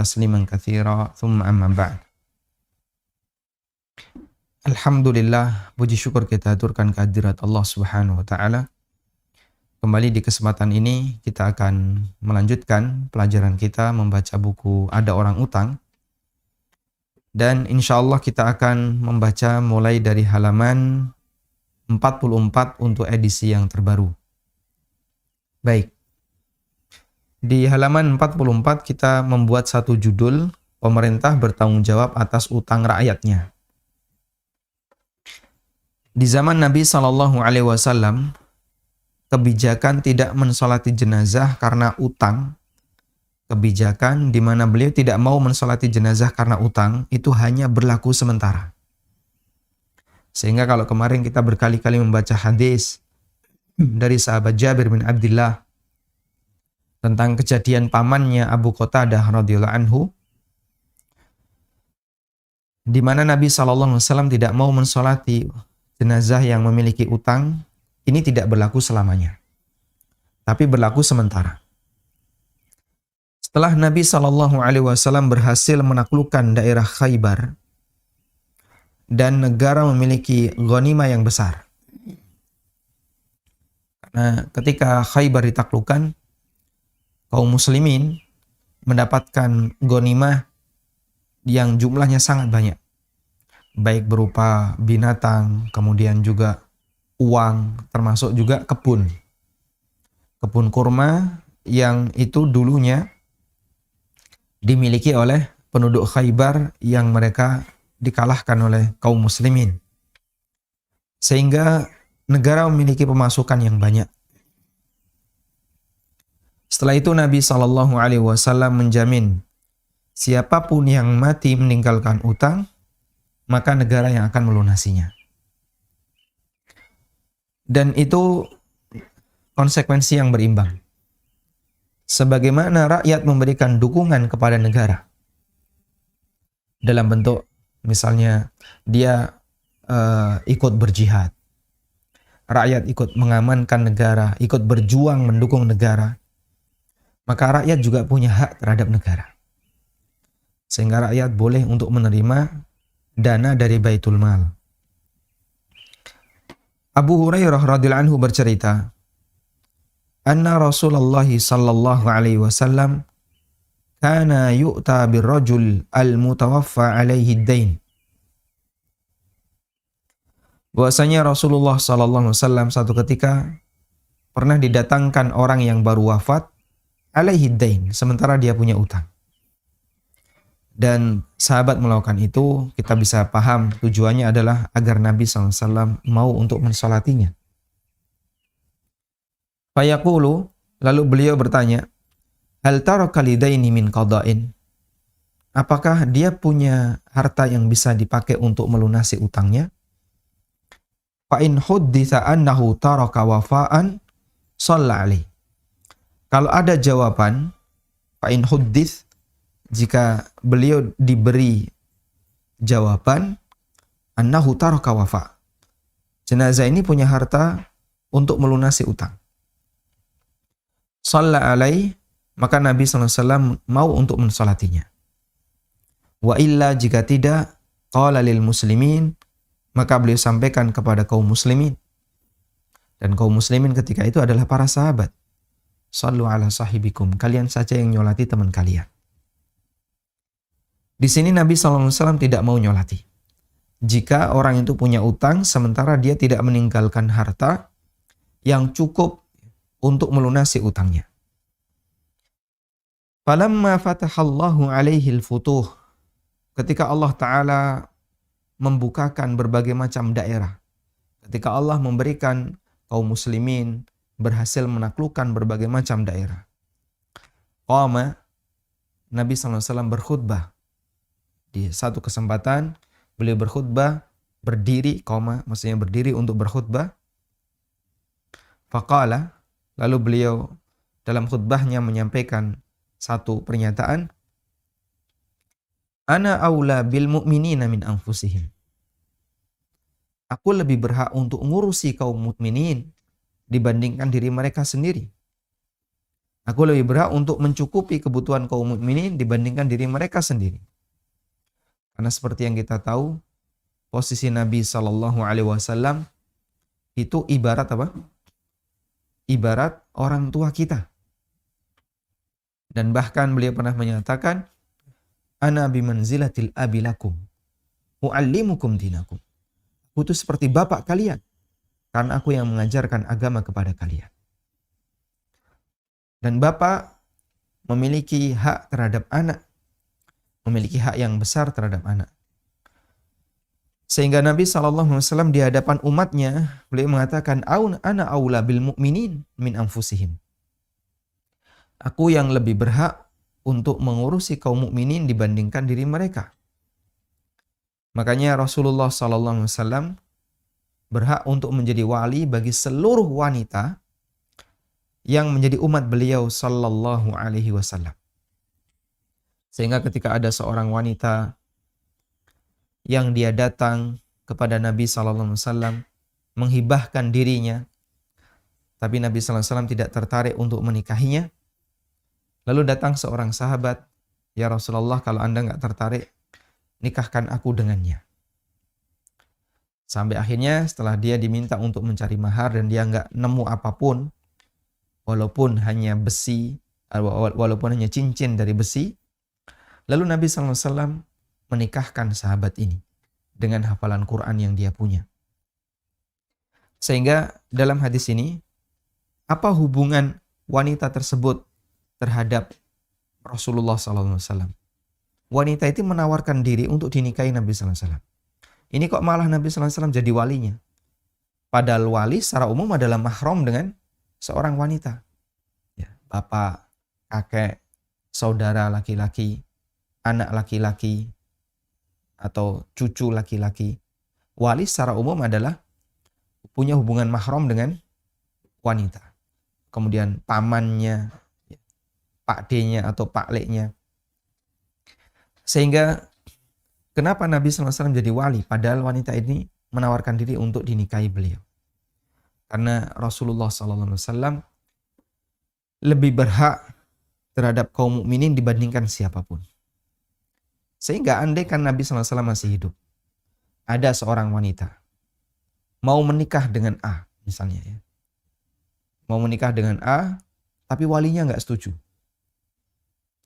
تسليما كثيرا ثم أما بعد. Alhamdulillah, puji syukur kita aturkan kehadirat Allah Subhanahu wa taala. Kembali di kesempatan ini kita akan melanjutkan pelajaran kita membaca buku Ada Orang Utang. Dan insya Allah kita akan membaca mulai dari halaman 44 untuk edisi yang terbaru. Baik. Di halaman 44 kita membuat satu judul, pemerintah bertanggung jawab atas utang rakyatnya. Di zaman Nabi SAW, kebijakan tidak mensolati jenazah karena utang, kebijakan di mana beliau tidak mau mensolati jenazah karena utang, itu hanya berlaku sementara. Sehingga kalau kemarin kita berkali-kali membaca hadis dari sahabat Jabir bin Abdullah tentang kejadian pamannya Abu Qatadah radhiyallahu anhu, di mana Nabi SAW tidak mau mensolati jenazah yang memiliki utang, ini tidak berlaku selamanya, tapi berlaku sementara. Setelah Nabi SAW berhasil menaklukkan daerah Khaybar dan negara memiliki ghanimah yang besar. Karena ketika Khaybar ditaklukkan, kaum muslimin mendapatkan ghanimah yang jumlahnya sangat banyak. Baik berupa binatang, kemudian juga uang, termasuk juga kebun. Kebun kurma yang itu dulunya dimiliki oleh penduduk Khaybar yang mereka dikalahkan oleh kaum muslimin. Sehingga negara memiliki pemasukan yang banyak. Setelah itu Nabi SAW menjamin siapapun yang mati meninggalkan utang, maka negara yang akan melunasinya. Dan itu konsekuensi yang berimbang. Sebagaimana rakyat memberikan dukungan kepada negara dalam bentuk misalnya dia ikut berjihad, rakyat ikut mengamankan negara, ikut berjuang mendukung negara, maka rakyat juga punya hak terhadap negara. Sehingga rakyat boleh untuk menerima dana dari Baitul Mal. Abu Hurairah radhiyallahu anhu bercerita, anna Rasulullah sallallahu alaihi wasallam kana yu'ta birrajul al-mutawaffa alaihi ad-dain. Bahwasanya Rasulullah sallallahu alaihi wasallam satu ketika pernah didatangkan orang yang baru wafat alaihi ad-dain, sementara dia punya utang. Dan sahabat melakukan itu, kita bisa paham tujuannya adalah agar Nabi SAW mau untuk mensolatinya. Fayaqulu, lalu beliau bertanya, hal taraka lidaini min qada'in? Apakah dia punya harta yang bisa dipakai untuk melunasi utangnya? Fa in hudditsa annahu taraka wafa'an shalla alaihi. Kalau ada jawaban, fa in huddits, jika beliau diberi jawaban, annahu taraka wafa, jenazah ini punya harta untuk melunasi utang, shalla alaihi, maka Nabi SAW mau untuk mensolatinya. Wa illa, jika tidak, qala lil muslimin, maka beliau sampaikan kepada kaum muslimin. Dan kaum muslimin ketika itu adalah para sahabat. Sallu ala sahibikum, kalian saja yang nyolati teman kalian. Di sini Nabi SAW tidak mau nyolati. Jika orang itu punya utang, sementara dia tidak meninggalkan harta yang cukup untuk melunasi utangnya. Falamma fatahallahu alaihi al-futuh, ketika Allah Ta'ala membukakan berbagai macam daerah, ketika Allah memberikan kaum muslimin berhasil menaklukkan berbagai macam daerah, qama, Nabi SAW berkhutbah. Di satu kesempatan beliau berkhutbah berdiri, maksudnya berdiri untuk berkhutbah. Faqala, lalu beliau dalam khutbahnya menyampaikan satu pernyataan, ana aula bil mu'minina min anfusihim. Aku lebih berhak untuk ngurusi kaum mukminin dibandingkan diri mereka sendiri. Aku lebih berhak untuk mencukupi kebutuhan kaum mukminin dibandingkan diri mereka sendiri. Karena seperti yang kita tahu, posisi Nabi Shallallahu Alaihi Wasallam itu ibarat apa? Ibarat orang tua kita. Dan bahkan beliau pernah menyatakan, Ana bimanzilatil abilakum, u'allimukum dinakum. Aku itu seperti bapak kalian, karena aku yang mengajarkan agama kepada kalian. Dan bapak memiliki hak terhadap anak, memiliki hak yang besar terhadap anak. Sehingga Nabi SAW di hadapan umatnya, beliau mengatakan, ana aula bil mu'minin min anfusihim. Aku yang lebih berhak untuk mengurusi kaum mukminin dibandingkan diri mereka. Makanya Rasulullah SAW berhak untuk menjadi wali bagi seluruh wanita yang menjadi umat beliau Sallallahu Alaihi Wasallam. Sehingga ketika ada seorang wanita yang dia datang kepada Nabi Sallallahu Alaihi Wasallam menghibahkan dirinya, tapi Nabi Sallallahu Alaihi Wasallam tidak tertarik untuk menikahinya, lalu datang seorang sahabat, ya Rasulullah, kalau Anda nggak tertarik, nikahkan aku dengannya. Sampai akhirnya setelah dia diminta untuk mencari mahar dan dia nggak nemu apapun, walaupun hanya besi, walaupun hanya cincin dari besi, lalu Nabi SAW menikahkan sahabat ini dengan hafalan Quran yang dia punya. Sehingga dalam hadis ini, apa hubungan wanita tersebut terhadap Rasulullah SAW? Wanita itu menawarkan diri untuk dinikahi Nabi SAW. Ini kok malah Nabi SAW jadi walinya? Padahal wali secara umum adalah mahram dengan seorang wanita. Ya, bapak, kakek, saudara laki-laki, anak laki-laki, atau cucu laki-laki. Wali secara umum adalah punya hubungan mahram dengan wanita. Kemudian pamannya, pak D-nya atau pak L-nya. Sehingga kenapa Nabi SAW jadi wali padahal wanita ini menawarkan diri untuk dinikahi beliau? Karena Rasulullah SAW lebih berhak terhadap kaum mukminin dibandingkan siapapun. Sehingga andai kan Nabi SAW masih hidup, ada seorang wanita mau menikah dengan A misalnya, ya, mau menikah dengan A, tapi walinya nggak setuju.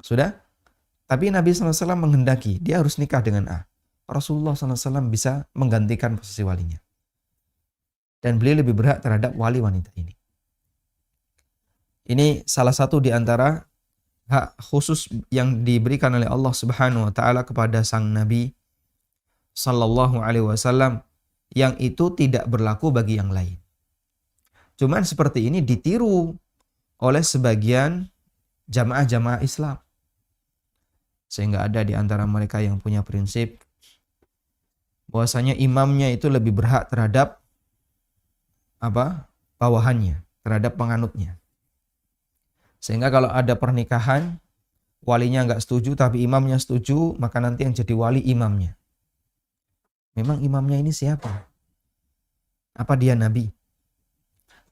Sudah? Tapi Nabi SAW menghendaki dia harus nikah dengan A. Rasulullah SAW bisa menggantikan posisi walinya. Dan beliau lebih berhak terhadap wali wanita ini. Ini salah satu di antara hak khusus yang diberikan oleh Allah Subhanahu wa taala kepada sang Nabi sallallahu alaihi wasallam yang itu tidak berlaku bagi yang lain. Cuman seperti ini ditiru oleh sebagian jamaah-jamaah Islam. Sehingga ada di antara mereka yang punya prinsip bahwasanya imamnya itu lebih berhak terhadap bawahannya, terhadap penganutnya. Sehingga kalau ada pernikahan, walinya nggak setuju tapi imamnya setuju, maka nanti yang jadi wali imamnya. Memang imamnya ini siapa? Apa dia nabi?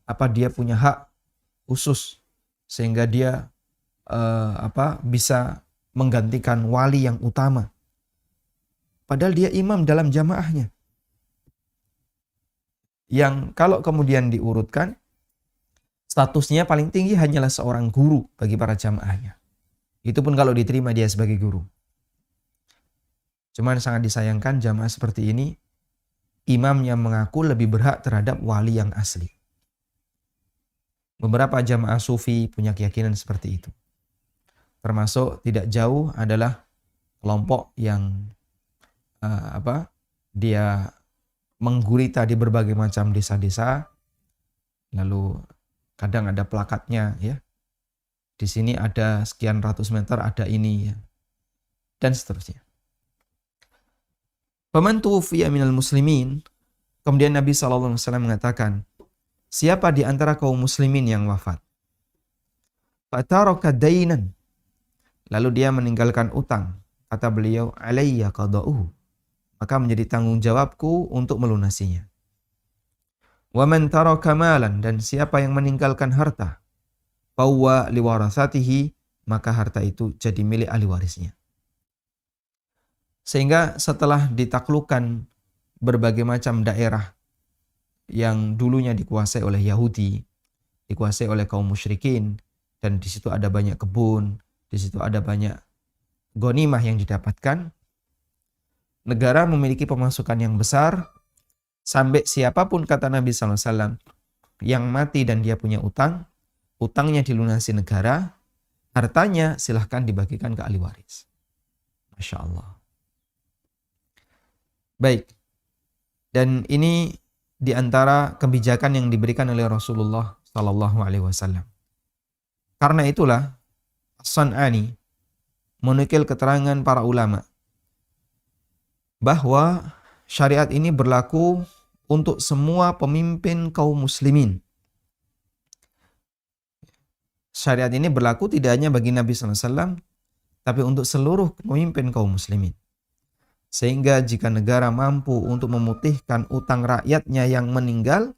Apa dia punya hak khusus sehingga dia bisa menggantikan wali yang utama? Padahal dia imam dalam jamaahnya. Yang kalau kemudian diurutkan, statusnya paling tinggi hanyalah seorang guru bagi para jamaahnya. Itu pun kalau diterima dia sebagai guru. Cuman sangat disayangkan jamaah seperti ini, imamnya mengaku lebih berhak terhadap wali yang asli. Beberapa jamaah sufi punya keyakinan seperti itu. Termasuk tidak jauh adalah kelompok yang dia menggurita di berbagai macam desa-desa, lalu kadang ada plakatnya, ya. Di sini ada sekian ratus meter, ada ini, ya. Dan seterusnya. Faman tuwfiya minal muslimin, kemudian Nabi SAW mengatakan, siapa di antara kaum muslimin yang wafat? Fataraka dainan, lalu dia meninggalkan utang. Kata beliau, alayya qada'uhu, maka menjadi tanggung jawabku untuk melunasinya. Wa man taraka malan, dan siapa yang meninggalkan harta, fawwa liwarathatihi, maka harta itu jadi milik ahli warisnya. Sehingga setelah ditaklukkan berbagai macam daerah yang dulunya dikuasai oleh Yahudi, dikuasai oleh kaum musyrikin, dan di situ ada banyak kebun, di situ ada banyak ghanimah yang didapatkan, negara memiliki pemasukan yang besar, sampai siapapun kata Nabi SAW yang mati dan dia punya utang, utangnya dilunasi negara, hartanya silahkan dibagikan ke ahli waris. Masya Allah. Baik. Dan ini di antara kebijakan yang diberikan oleh Rasulullah Sallallahu Alaihi Wasallam. Karena itulah As-San'ani menukil keterangan para ulama bahwa syariat ini berlaku untuk semua pemimpin kaum muslimin. Syariat ini berlaku tidak hanya bagi Nabi SAW, tapi untuk seluruh pemimpin kaum muslimin. Sehingga jika negara mampu untuk memutihkan utang rakyatnya yang meninggal,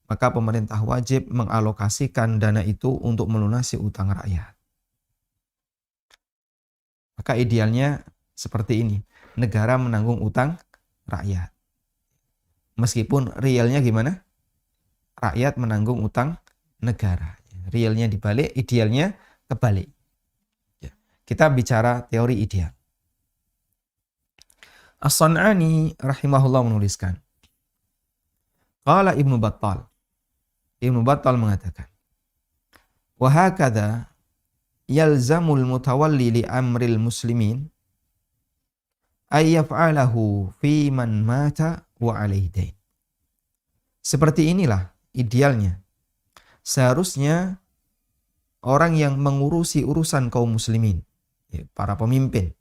maka pemerintah wajib mengalokasikan dana itu untuk melunasi utang rakyat. Maka idealnya seperti ini, negara menanggung utang rakyat. Meskipun realnya gimana? Rakyat menanggung utang negara. Realnya dibalik, idealnya kebalik. Kita bicara teori ideal. As-San'ani rahimahullah menuliskan, qala Ibnu Battal. Ibnu Battal mengatakan, wa hakadha yalzamul mutawalli li amril muslimin ay yaf'alahu fi man mata wa alaihi dain. Seperti inilah idealnya. Seharusnya orang yang mengurusi urusan kaum muslimin, para pemimpin,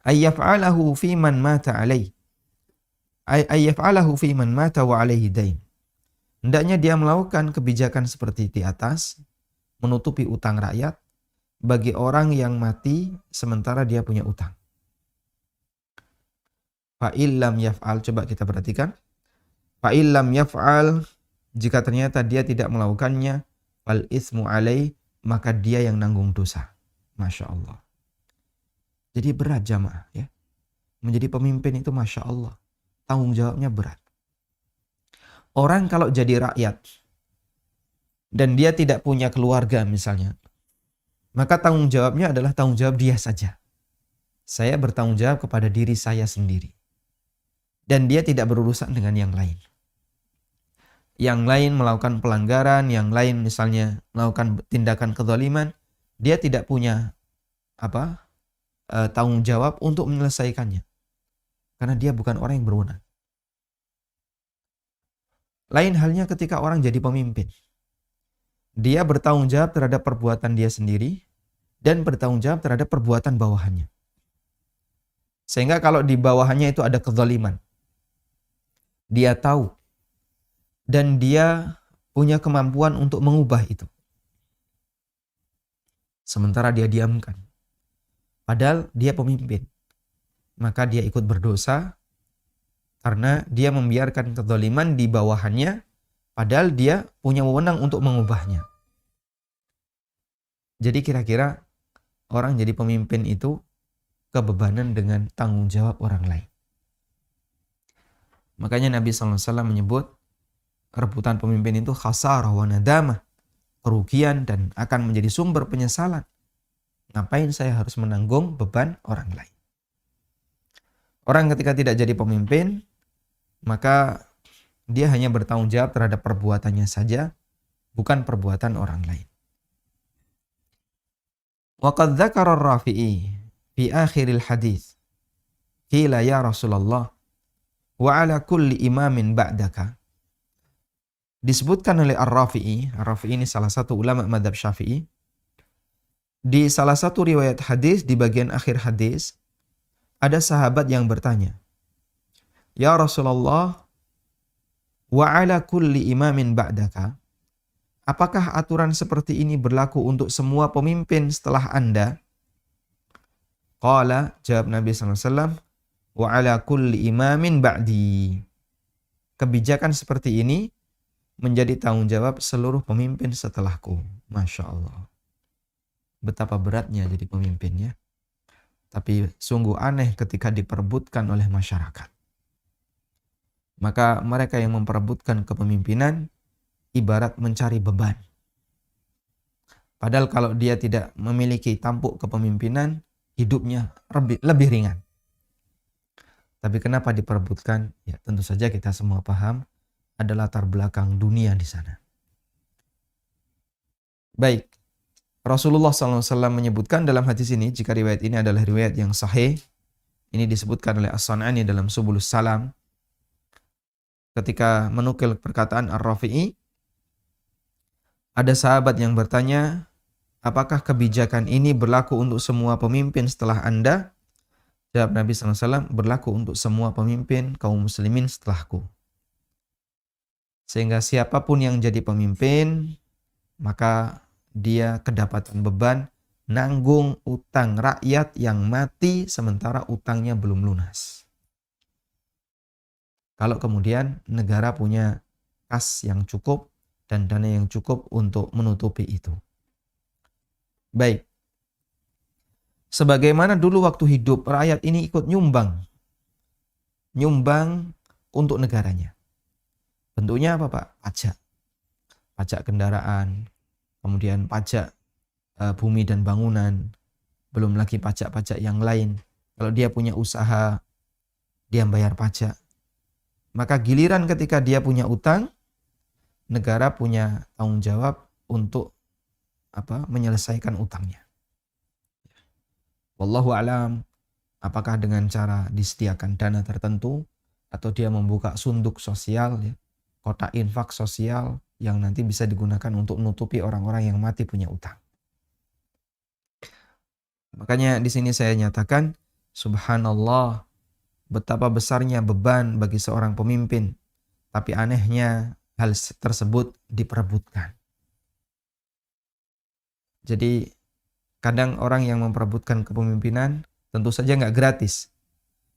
ayyaf'alahu fi man mata alaihi, ayyaf'alahu fi man mata wa alaihi dain. Hendaknya dia melakukan kebijakan seperti di atas, menutupi utang rakyat bagi orang yang mati sementara dia punya utang. Fa illam yaf'al, coba kita perhatikan. Fa illam yaf'al, jika ternyata dia tidak melakukannya, fal ismu alaihi, maka dia yang nanggung dosa. Masya Allah. Jadi berat jamaah ya. Menjadi pemimpin itu Masya Allah. Tanggung jawabnya berat. Orang kalau jadi rakyat dan dia tidak punya keluarga misalnya, maka tanggung jawabnya adalah tanggung jawab dia saja. Saya bertanggung jawab kepada diri saya sendiri. Dan dia tidak berurusan dengan yang lain. Yang lain melakukan pelanggaran, yang lain misalnya melakukan tindakan kezaliman, dia tidak punya tanggung jawab untuk menyelesaikannya. Karena dia bukan orang yang berwenang. Lain halnya ketika orang jadi pemimpin. Dia bertanggung jawab terhadap perbuatan dia sendiri dan bertanggung jawab terhadap perbuatan bawahannya. Sehingga kalau di bawahannya itu ada kezaliman, dia tahu dan dia punya kemampuan untuk mengubah itu. Sementara dia diamkan. Padahal dia pemimpin. Maka dia ikut berdosa karena dia membiarkan kezaliman di bawahannya, padahal dia punya wewenang untuk mengubahnya. Jadi kira-kira orang jadi pemimpin itu kebebanan dengan tanggung jawab orang lain. Makanya Nabi SAW menyebut rebutan pemimpin itu khasarah wa nadamah, kerugian dan akan menjadi sumber penyesalan. Ngapain saya harus menanggung beban orang lain? Orang ketika tidak jadi pemimpin, maka dia hanya bertanggung jawab terhadap perbuatannya saja, bukan perbuatan orang lain. Wa qad dzakara ar-Rafi'i fi akhiril hadits, qila ya Rasulullah wa ala kulli imamin ba'daka. Disebutkan oleh Ar-Rafi'i, Ar-Rafi'i ini salah satu ulama mazhab Syafi'i. Di salah satu riwayat hadis di bagian akhir hadis ada sahabat yang bertanya, "Ya Rasulullah, wa ala kulli imamin ba'daka, apakah aturan seperti ini berlaku untuk semua pemimpin setelah Anda?" Qala, jawab Nabi SAW, "Wa ala kulli imamin ba'di." Kebijakan seperti ini menjadi tanggung jawab seluruh pemimpin setelahku. Masya Allah. Betapa beratnya jadi pemimpin ya. Tapi sungguh aneh ketika diperebutkan oleh masyarakat. Maka mereka yang memperebutkan kepemimpinan ibarat mencari beban. Padahal kalau dia tidak memiliki tampuk kepemimpinan, hidupnya lebih ringan. Tapi kenapa diperebutkan? Ya tentu saja kita semua paham, ada latar belakang dunia di sana. Baik, Rasulullah SAW menyebutkan dalam hadis ini, jika riwayat ini adalah riwayat yang sahih, ini disebutkan oleh As-San'ani dalam Subulus Salam, ketika menukil perkataan Ar-Rafi'i, ada sahabat yang bertanya, apakah kebijakan ini berlaku untuk semua pemimpin setelah Anda? Jawab Nabi SAW, berlaku untuk semua pemimpin kaum muslimin setelahku. Sehingga siapapun yang jadi pemimpin, maka dia kedapatan beban nanggung utang rakyat yang mati sementara utangnya belum lunas. Kalau kemudian negara punya kas yang cukup dan dana yang cukup untuk menutupi itu. Baik. Sebagaimana dulu waktu hidup rakyat ini ikut nyumbang untuk negaranya. Bentuknya apa Pak? Pajak kendaraan, kemudian pajak bumi dan bangunan, belum lagi pajak-pajak yang lain. Kalau dia punya usaha, dia bayar pajak. Maka giliran ketika dia punya utang, negara punya tanggung jawab untuk menyelesaikan utangnya. Wallahu a'lam, apakah dengan cara disediakan dana tertentu atau dia membuka sunduk sosial, ya, kotak infak sosial yang nanti bisa digunakan untuk menutupi orang-orang yang mati punya utang. Makanya di sini saya nyatakan, subhanallah, betapa besarnya beban bagi seorang pemimpin, tapi anehnya hal tersebut diperebutkan. Jadi kadang orang yang memperebutkan kepemimpinan tentu saja nggak gratis.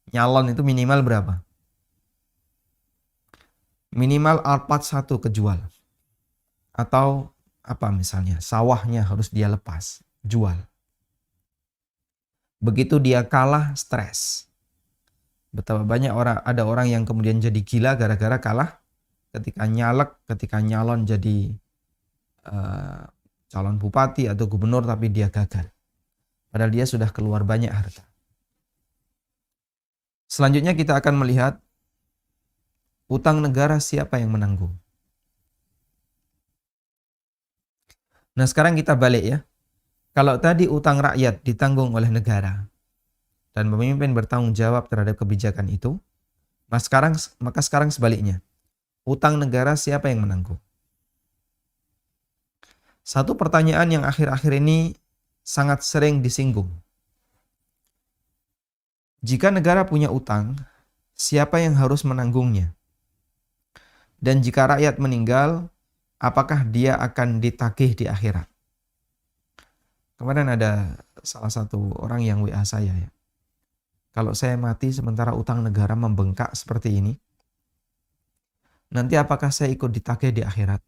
Nyalon itu minimal berapa? Minimal Alphard 1 kejual. Atau misalnya, sawahnya harus dia lepas, jual. Begitu dia kalah, stres. Betapa banyak ada orang yang kemudian jadi gila gara-gara kalah ketika nyalon jadi calon bupati atau gubernur tapi dia gagal. Padahal dia sudah keluar banyak harta. Selanjutnya kita akan melihat utang negara siapa yang menanggung. Nah sekarang kita balik ya. Kalau tadi utang rakyat ditanggung oleh negara dan pemimpin bertanggung jawab terhadap kebijakan itu, maka sekarang sebaliknya. Utang negara siapa yang menanggung? Satu pertanyaan yang akhir-akhir ini sangat sering disinggung. Jika negara punya utang, siapa yang harus menanggungnya? Dan jika rakyat meninggal, apakah dia akan ditagih di akhirat? Kemarin ada salah satu orang yang WA saya ya. Kalau saya mati sementara utang negara membengkak seperti ini, nanti apakah saya ikut ditagih di akhirat?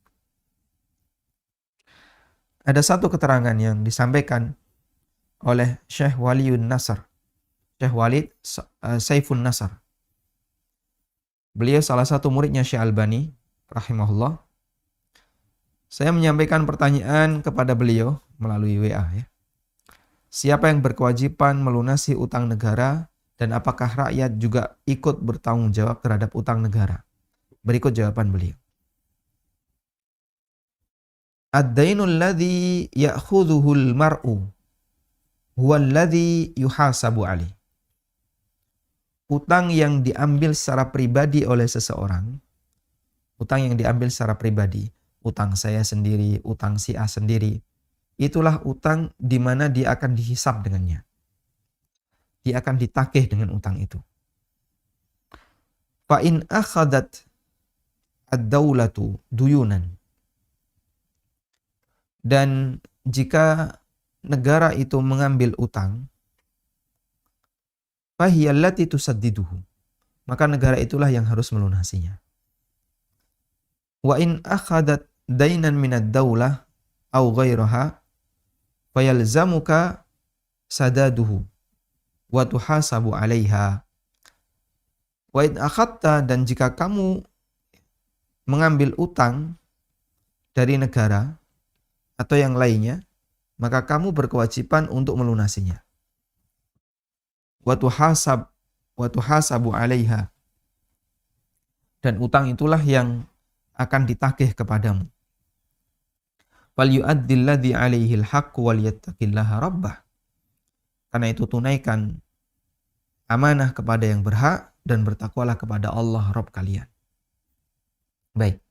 Ada satu keterangan yang disampaikan oleh Syekh Waliyun Nasr, Syekh Walid Saifun Nasr. Beliau salah satu muridnya Syekh Albani rahimahullah. Saya menyampaikan pertanyaan kepada beliau melalui WA ya. Siapa yang berkewajiban melunasi utang negara dan apakah rakyat juga ikut bertanggung jawab terhadap utang negara? Berikut jawaban beliau. Ad-dainul ladzi ya'khudhuhul mar'u huwal ladzi yuhasabu alaih. Utang yang diambil secara pribadi oleh seseorang, utang yang diambil secara pribadi, utang saya sendiri, utang si A sendiri, itulah utang di mana dia akan dihisab dengannya. Dia akan ditagih dengan utang itu. Fa in akhadat ad-daulatu duyunan. Dan jika negara itu mengambil utang, fahiyallati tusaddiduhu, maka negara itulah yang harus melunasinya. Wa in akhadat dainan minad daulah au ghairaha fayalzamuka sadaduhu wa tuhasabu 'alaiha. Wa in akhadta, dan jika kamu mengambil utang dari negara atau yang lainnya, maka kamu berkewajiban untuk melunasinya. Wa tuhasabu 'alaiha, dan utang itulah yang akan ditagih kepadamu. Fal yu'addil ladzi 'alaihil haqqu wal yattaqillaha rabbah. Karena itu tunaikan amanah kepada yang berhak dan bertakwalah kepada Allah Rabb kalian. Baik.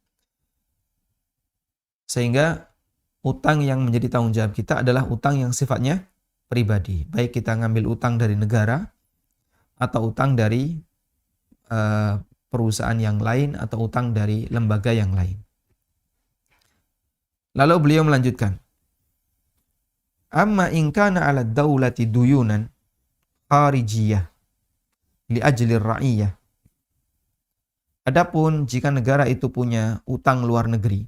Sehingga utang yang menjadi tanggung jawab kita adalah utang yang sifatnya pribadi. Baik kita ngambil utang dari negara atau utang dari perusahaan yang lain atau utang dari lembaga yang lain. Lalu beliau melanjutkan. Amma in kana 'ala daulati duyunan kharijiyah li ajli ra'iyah. Adapun jika negara itu punya utang luar negeri,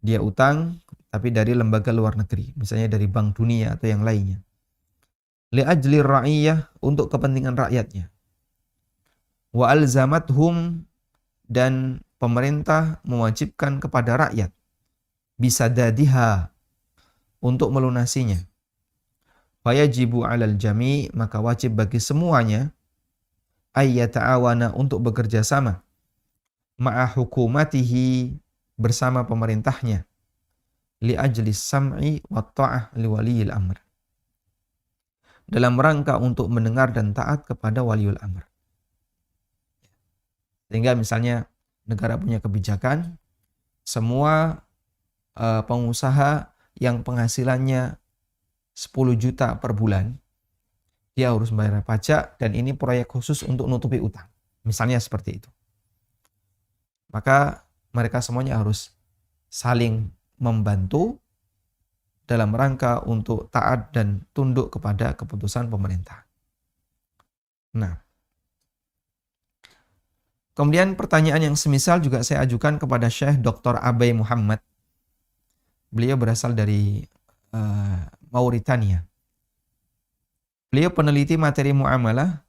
dia utang tapi dari lembaga luar negeri, misalnya dari Bank Dunia atau yang lainnya. Li ajli ra'iyah, untuk kepentingan rakyatnya. Wa alzamathum, dan pemerintah mewajibkan kepada rakyat bisadadiha, untuk melunasinya. Fayajibu 'alal jami', maka wajib bagi semuanya ayyata'awana, untuk bekerja sama ma'a hukumatihi, bersama pemerintahnya, li ajli sam'i wa ta'ah li waliyil amr, dalam rangka untuk mendengar dan taat kepada waliul amr. Sehingga misalnya negara punya kebijakan, semua pengusaha yang penghasilannya 10 juta per bulan, dia harus membayar pajak, dan ini proyek khusus untuk nutupi utang. Misalnya seperti itu. Maka mereka semuanya harus saling membantu dalam rangka untuk taat dan tunduk kepada keputusan pemerintah. Nah, kemudian pertanyaan yang semisal juga saya ajukan kepada Syekh Dr. Abai Muhammad. Beliau berasal dari Mauritania. Beliau peneliti materi muamalah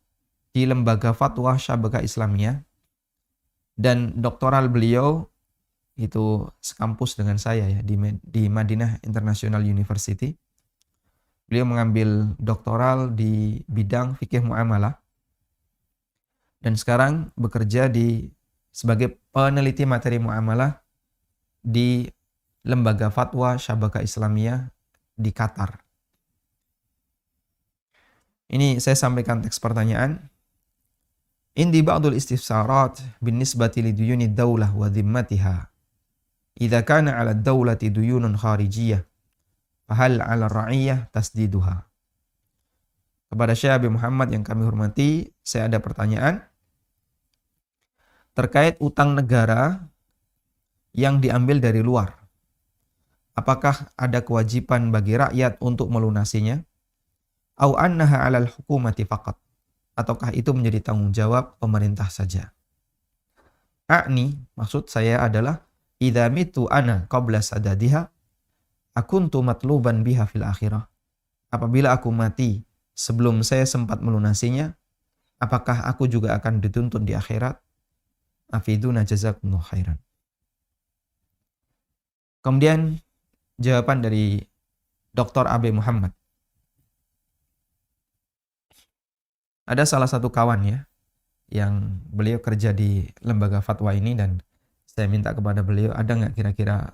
di Lembaga Fatwa Syabakah Islamiyah, dan doktoral beliau itu sekampus dengan saya ya di Madinah International University. Beliau mengambil doktoral di bidang fikih muamalah dan sekarang bekerja sebagai peneliti materi muamalah di Lembaga Fatwa Syabakah Islamiyah di Qatar. Ini saya sampaikan teks pertanyaan. Indi ba'dul istifsarat bin nisbati li duyuni daulah wa dhimmatiha. Idza kana 'ala ad-daulati duyunun kharijiyah, fahal 'ala ar-ra'iyah tasdiduha. Kepada Syekh Abi Muhammad yang kami hormati, saya ada pertanyaan terkait utang negara yang diambil dari luar. Apakah ada kewajiban bagi rakyat untuk melunasinya? Au annaha 'alal hukumati faqat, ataukah itu menjadi tanggung jawab pemerintah saja? A'ni, maksud saya adalah idza mitu ana qabla sadadiha akuntu matluban biha fil akhirah. Apabila aku mati sebelum saya sempat melunasinya, apakah aku juga akan dituntut di akhirat? Afiduna jazakumullah khairan. Kemudian jawaban dari Dr. Abai Muhammad. Ada salah satu kawan ya, yang beliau kerja di lembaga fatwa ini, dan saya minta kepada beliau, ada nggak kira-kira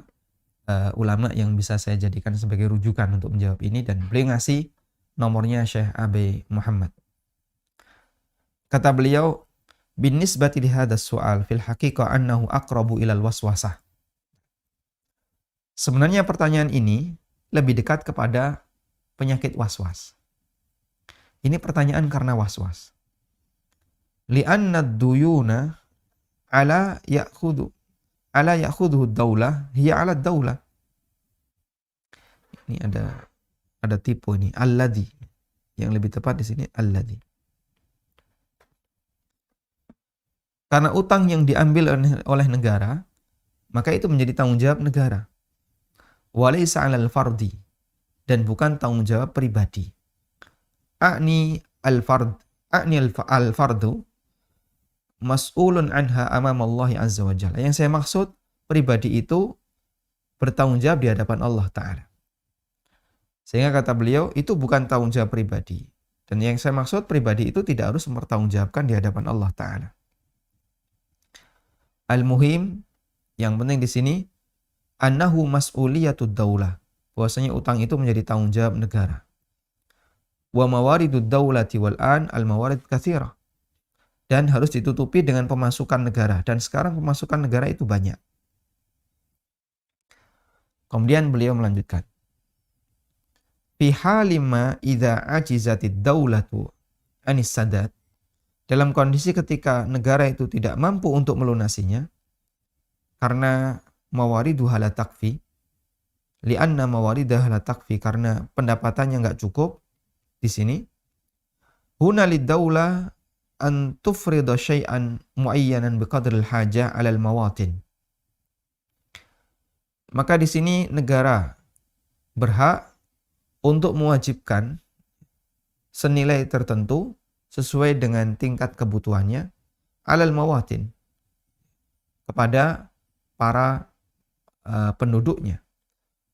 ulama yang bisa saya jadikan sebagai rujukan untuk menjawab ini, dan beliau ngasih nomornya Syekh Abai Muhammad. Kata beliau, bin nisbati li hadzal su'al fil haqiqah annahu aqrabu ilal waswasah. Sebenarnya pertanyaan ini lebih dekat kepada penyakit waswas. Ini pertanyaan karena waswas. Li'anna ad-duyuna ala ya'khudhu ad-daulah hiya 'ala ad-daulah. Ini ada tipe ini, alladhi. Yang lebih tepat di sini alladhi. Karena utang yang diambil oleh negara maka itu menjadi tanggung jawab negara. Walaysa 'alal fardi, dan bukan tanggung jawab pribadi. A'ni al-fardu mas'ulun anha amamallahi azza wa jalla. Yang saya maksud, pribadi itu bertanggung jawab di hadapan Allah Ta'ala. Sehingga kata beliau, itu bukan tanggung jawab pribadi. Dan yang saya maksud, pribadi itu tidak harus mempertanggungjawabkan di hadapan Allah Ta'ala. Al-muhim, yang penting di sini, annahu mas'uliyatud daulah. Bahwasanya utang itu menjadi tanggung jawab negara. Wa mawaridud daulati wal an al-mawarid katsirah. Dan harus ditutupi dengan pemasukan negara. Dan sekarang pemasukan negara itu banyak. Kemudian beliau melanjutkan. Fi halima idza ajizatid daulatu anis sadad. Dalam kondisi ketika negara itu tidak mampu untuk melunasinya karena mawariduha la takfi, li'anna mawaridaha la takfi, karena pendapatannya enggak cukup di sini. Huna lid-daulah an tufrida syai'an muayyanan biqadril hajah 'alal mawatin. Maka di sini negara berhak untuk mewajibkan senilai tertentu sesuai dengan tingkat kebutuhannya 'alal mawatin, kepada para penduduknya.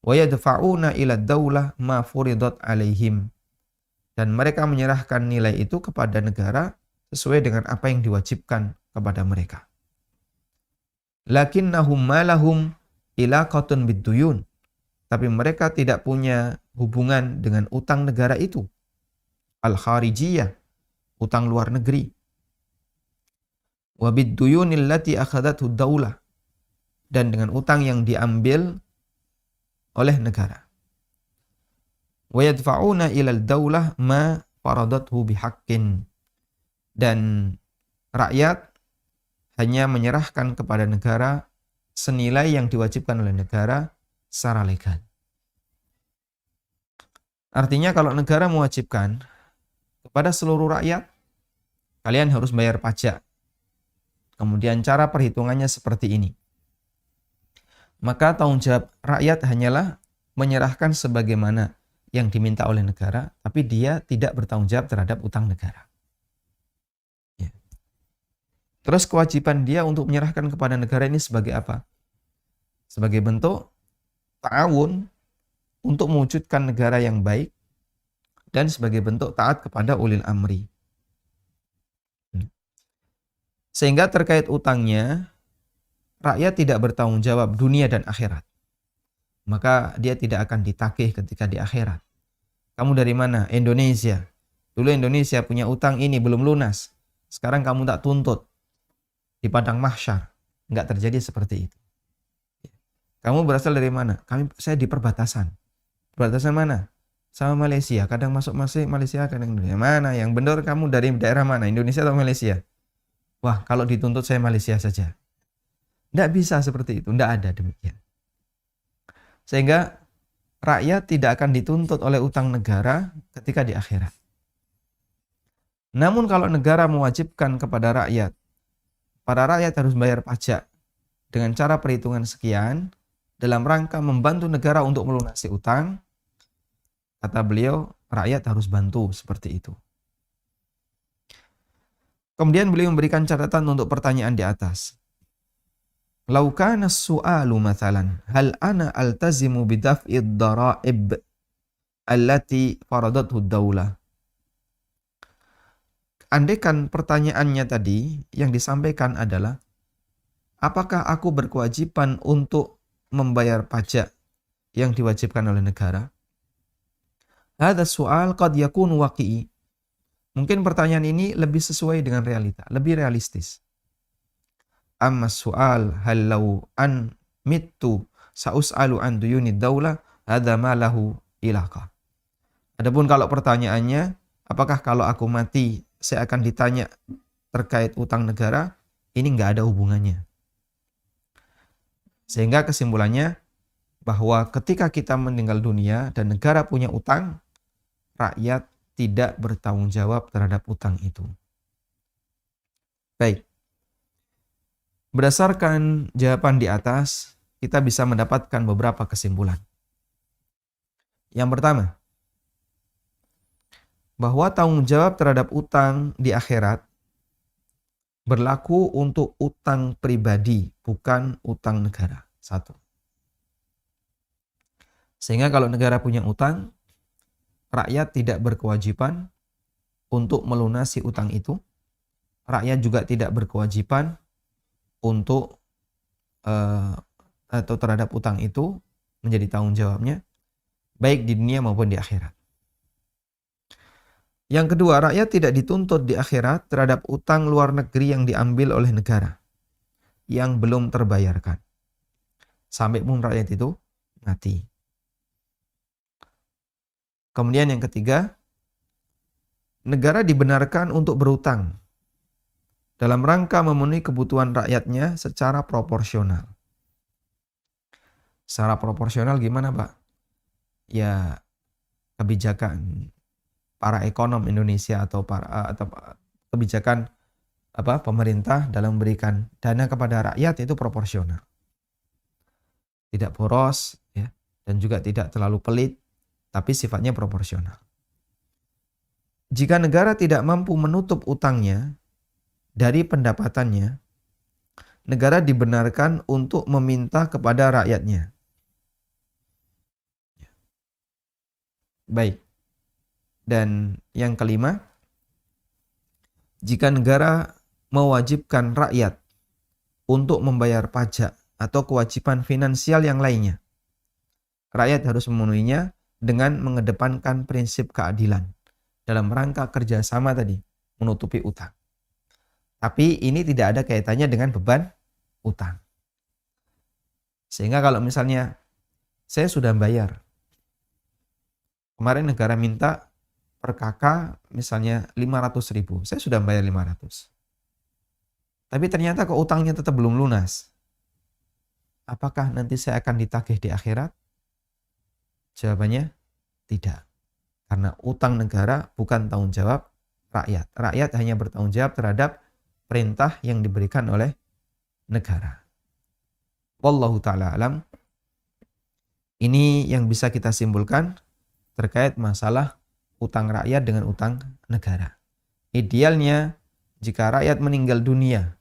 Wa yadfa'una ila daulah ma furidat 'alaihim, dan mereka menyerahkan nilai itu kepada negara sesuai dengan apa yang diwajibkan kepada mereka. Lakinnahum malahum ilaqatun bid-duyun, tapi mereka tidak punya hubungan dengan utang negara itu. Al-kharijiyah, utang luar negeri. Wa bid-duyunil lati akhadathu daulah, dan dengan utang yang diambil oleh negara. Wa yadfa'una ilal daulah ma faradathu bihaqqin, dan rakyat hanya menyerahkan kepada negara senilai yang diwajibkan oleh negara secara legal. Artinya kalau negara mewajibkan kepada seluruh rakyat, kalian harus bayar pajak. Kemudian cara perhitungannya seperti ini. Maka tanggung jawab rakyat hanyalah menyerahkan sebagaimana yang diminta oleh negara, tapi dia tidak bertanggung jawab terhadap utang negara. Ya. Terus kewajiban dia untuk menyerahkan kepada negara ini sebagai apa? Sebagai bentuk ta'awun untuk mewujudkan negara yang baik dan sebagai bentuk taat kepada ulil amri. Sehingga terkait utangnya, rakyat tidak bertanggung jawab dunia dan akhirat. Maka dia tidak akan ditagih ketika di akhirat. Kamu dari mana? Indonesia. Dulu Indonesia punya utang ini belum lunas. Sekarang kamu tak tuntut di padang mahsyar. Enggak terjadi seperti itu. Kamu berasal dari mana? Saya di perbatasan. Perbatasan mana? Sama Malaysia. Kadang masuk Malaysia, kadang Indonesia. Mana? Yang benar kamu dari daerah mana? Indonesia atau Malaysia? Wah, kalau dituntut saya Malaysia saja. Tidak bisa seperti itu. Tidak ada demikian. Sehingga rakyat tidak akan dituntut oleh utang negara ketika di akhirat. Namun kalau negara mewajibkan kepada rakyat, para rakyat harus bayar pajak dengan cara perhitungan sekian, dalam rangka membantu negara untuk melunasi utang, kata beliau, rakyat harus bantu seperti itu. Kemudian beliau memberikan catatan untuk pertanyaan di atas. Lau kana as-su'alu mathalan, hal ana altazimu bidaf'id dara'ib allati faradathu ad-daulah. Andaikan pertanyaannya tadi yang disampaikan adalah, apakah aku berkewajiban untuk membayar pajak yang diwajibkan oleh negara? Hadha su'al qad yakunu waqi'i. Mungkin pertanyaan ini lebih sesuai dengan realita, lebih realistis. Amma su'al hal law an mittu sa'us'alu an duyunid daulah hadha ma lahu ilaqah. Adapun kalau pertanyaannya, apakah kalau aku mati saya akan ditanya terkait utang negara, ini enggak ada hubungannya. Sehingga kesimpulannya bahwa ketika kita meninggal dunia dan negara punya utang, rakyat tidak bertanggung jawab terhadap utang itu. Baik. Berdasarkan jawaban di atas, kita bisa mendapatkan beberapa kesimpulan. Yang pertama, bahwa tanggung jawab terhadap utang di akhirat berlaku untuk utang pribadi, bukan utang negara. Satu. Sehingga kalau negara punya utang, rakyat tidak berkewajiban untuk melunasi utang itu. Rakyat juga tidak berkewajiban untuk atau terhadap utang itu menjadi tanggung jawabnya, baik di dunia maupun di akhirat. Yang kedua, rakyat tidak dituntut di akhirat terhadap utang luar negeri yang diambil oleh negara yang belum terbayarkan. Sampai pun rakyat itu mati. Kemudian yang ketiga, negara dibenarkan untuk berutang dalam rangka memenuhi kebutuhan rakyatnya secara proporsional. Secara proporsional gimana, Pak? Ya, kebijakan para ekonom Indonesia atau kebijakan pemerintah dalam memberikan dana kepada rakyat itu proporsional. Tidak boros ya, dan juga tidak terlalu pelit, tapi sifatnya proporsional. Jika negara tidak mampu menutup utangnya dari pendapatannya, negara dibenarkan untuk meminta kepada rakyatnya. Baik. Dan yang kelima, jika negara mewajibkan rakyat untuk membayar pajak atau kewajiban finansial yang lainnya, rakyat harus memenuhinya dengan mengedepankan prinsip keadilan dalam rangka kerjasama tadi, menutupi utang. Tapi ini tidak ada kaitannya dengan beban utang. Sehingga kalau misalnya saya sudah bayar, kemarin negara minta per kakak misalnya 500.000, saya sudah bayar 500. Tapi ternyata kok utangnya tetap belum lunas. Apakah nanti saya akan ditagih di akhirat? Jawabannya tidak. Karena utang negara bukan tanggung jawab rakyat. Rakyat hanya bertanggung jawab terhadap perintah yang diberikan oleh negara. Wallahu ta'ala alam. Ini yang bisa kita simpulkan terkait masalah utang rakyat dengan utang negara. Idealnya jika rakyat meninggal dunia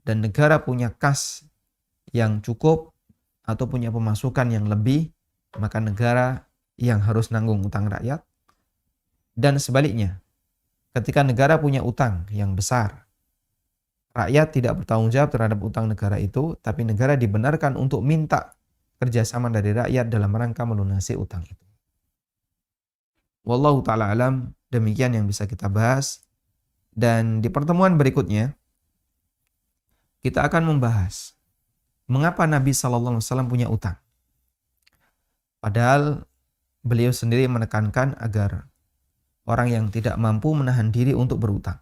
dan negara punya kas yang cukup atau punya pemasukan yang lebih, maka negara yang harus nanggung utang rakyat. Dan sebaliknya, ketika negara punya utang yang besar, rakyat tidak bertanggung jawab terhadap utang negara itu, tapi negara dibenarkan untuk minta kerjasama dari rakyat dalam rangka melunasi utang itu. Wallahu ta'ala alam, demikian yang bisa kita bahas. Dan di pertemuan berikutnya, kita akan membahas mengapa Nabi SAW punya utang. Padahal beliau sendiri menekankan agar orang yang tidak mampu menahan diri untuk berutang.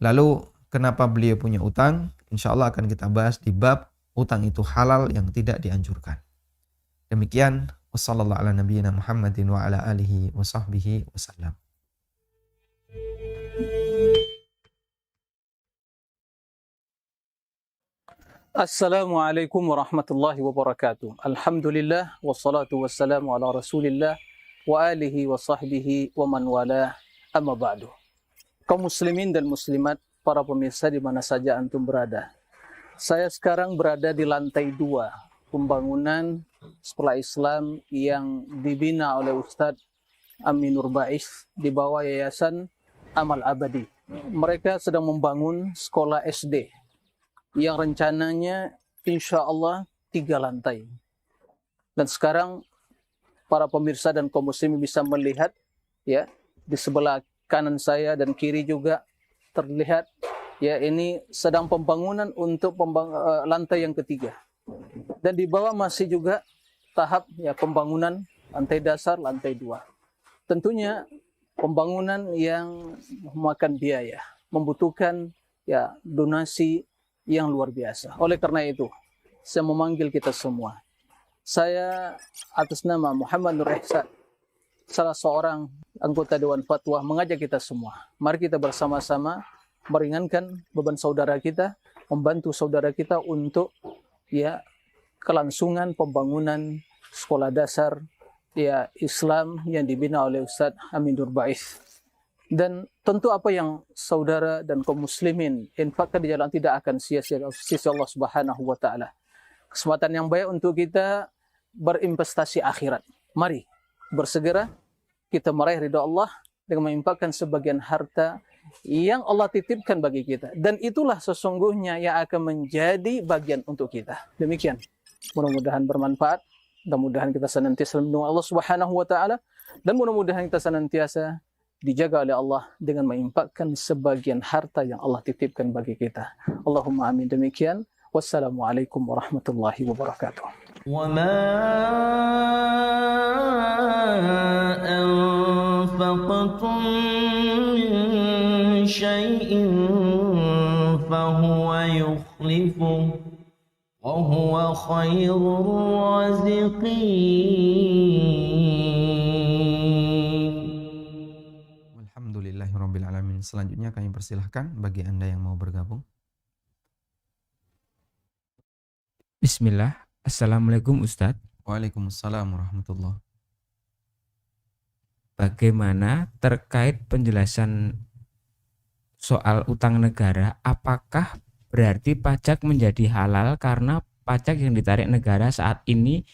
Lalu kenapa beliau punya utang? Insya Allah akan kita bahas di bab utang itu halal yang tidak dianjurkan. Demikian. Wassallallahu ala nabiyyina Muhammadin wa ala alihi wa sahbihi wasallam. Assalamualaikum warahmatullahi wabarakatuh. Alhamdulillah wassalatu wassalamu ala Rasulillah wa alihi wa sahbihi wa man walah, amma ba'du. Kaum muslimin dan muslimat, para pemirsa di mana saja antum berada. Saya sekarang berada di lantai 2 pembangunan sekolah Islam yang dibina oleh Ustadz Aminur Ba'is di bawah Yayasan Amal Abadi. Mereka sedang membangun sekolah SD yang rencananya insya Allah 3 lantai. Dan sekarang para pemirsa dan kaum muslimin bisa melihat ya, di sebelah kanan saya dan kiri juga terlihat ya, ini sedang pembangunan untuk lantai yang ketiga. Dan di bawah masih juga tahap ya pembangunan lantai dasar, lantai 2. Tentunya pembangunan yang memakan biaya, membutuhkan ya donasi yang luar biasa. Oleh karena itu, saya memanggil kita semua. Saya atas nama Muhammad Nur Ihsan, salah seorang anggota Dewan Fatwa, mengajak kita semua. Mari kita bersama-sama meringankan beban saudara kita membantu saudara kita untuk ya kelangsungan pembangunan sekolah dasar ya Islam yang dibina oleh Ustadz Amin Nurbais. Dan tentu apa yang saudara dan kaum muslimin infakkan di jalan tidak akan sia-sia di sisi Allah Subhanahu wa taala. Kesempatan yang baik untuk kita berinvestasi akhirat. Mari bersegera kita meraih ridha Allah dengan menginfakkan sebagian harta yang Allah titipkan bagi kita. Dan itulah sesungguhnya yang akan menjadi bagian untuk kita. Demikian. Mudah-mudahan bermanfaat. Mudah-mudahan kita senantiasa melindungi Allah Subhanahu wa taala dan mudah-mudahan kita senantiasa dijaga oleh Allah dengan menginfakkan sebagian harta yang Allah titipkan bagi kita. Allahumma amin. Demikian. Wassalamualaikum warahmatullahi wabarakatuh. وما أنفقتم من شيء فهو يخلفه وهو خير الرازقين. Alhamdulillahirrabbilalamin. Selanjutnya kami persilahkan bagi Anda yang mau bergabung. Bismillah. Assalamualaikum Ustadz. Waalaikumsalam warahmatullahi. Bagaimana terkait penjelasan soal utang negara? Apakah berarti pajak menjadi halal karena pajak yang ditarik negara saat ini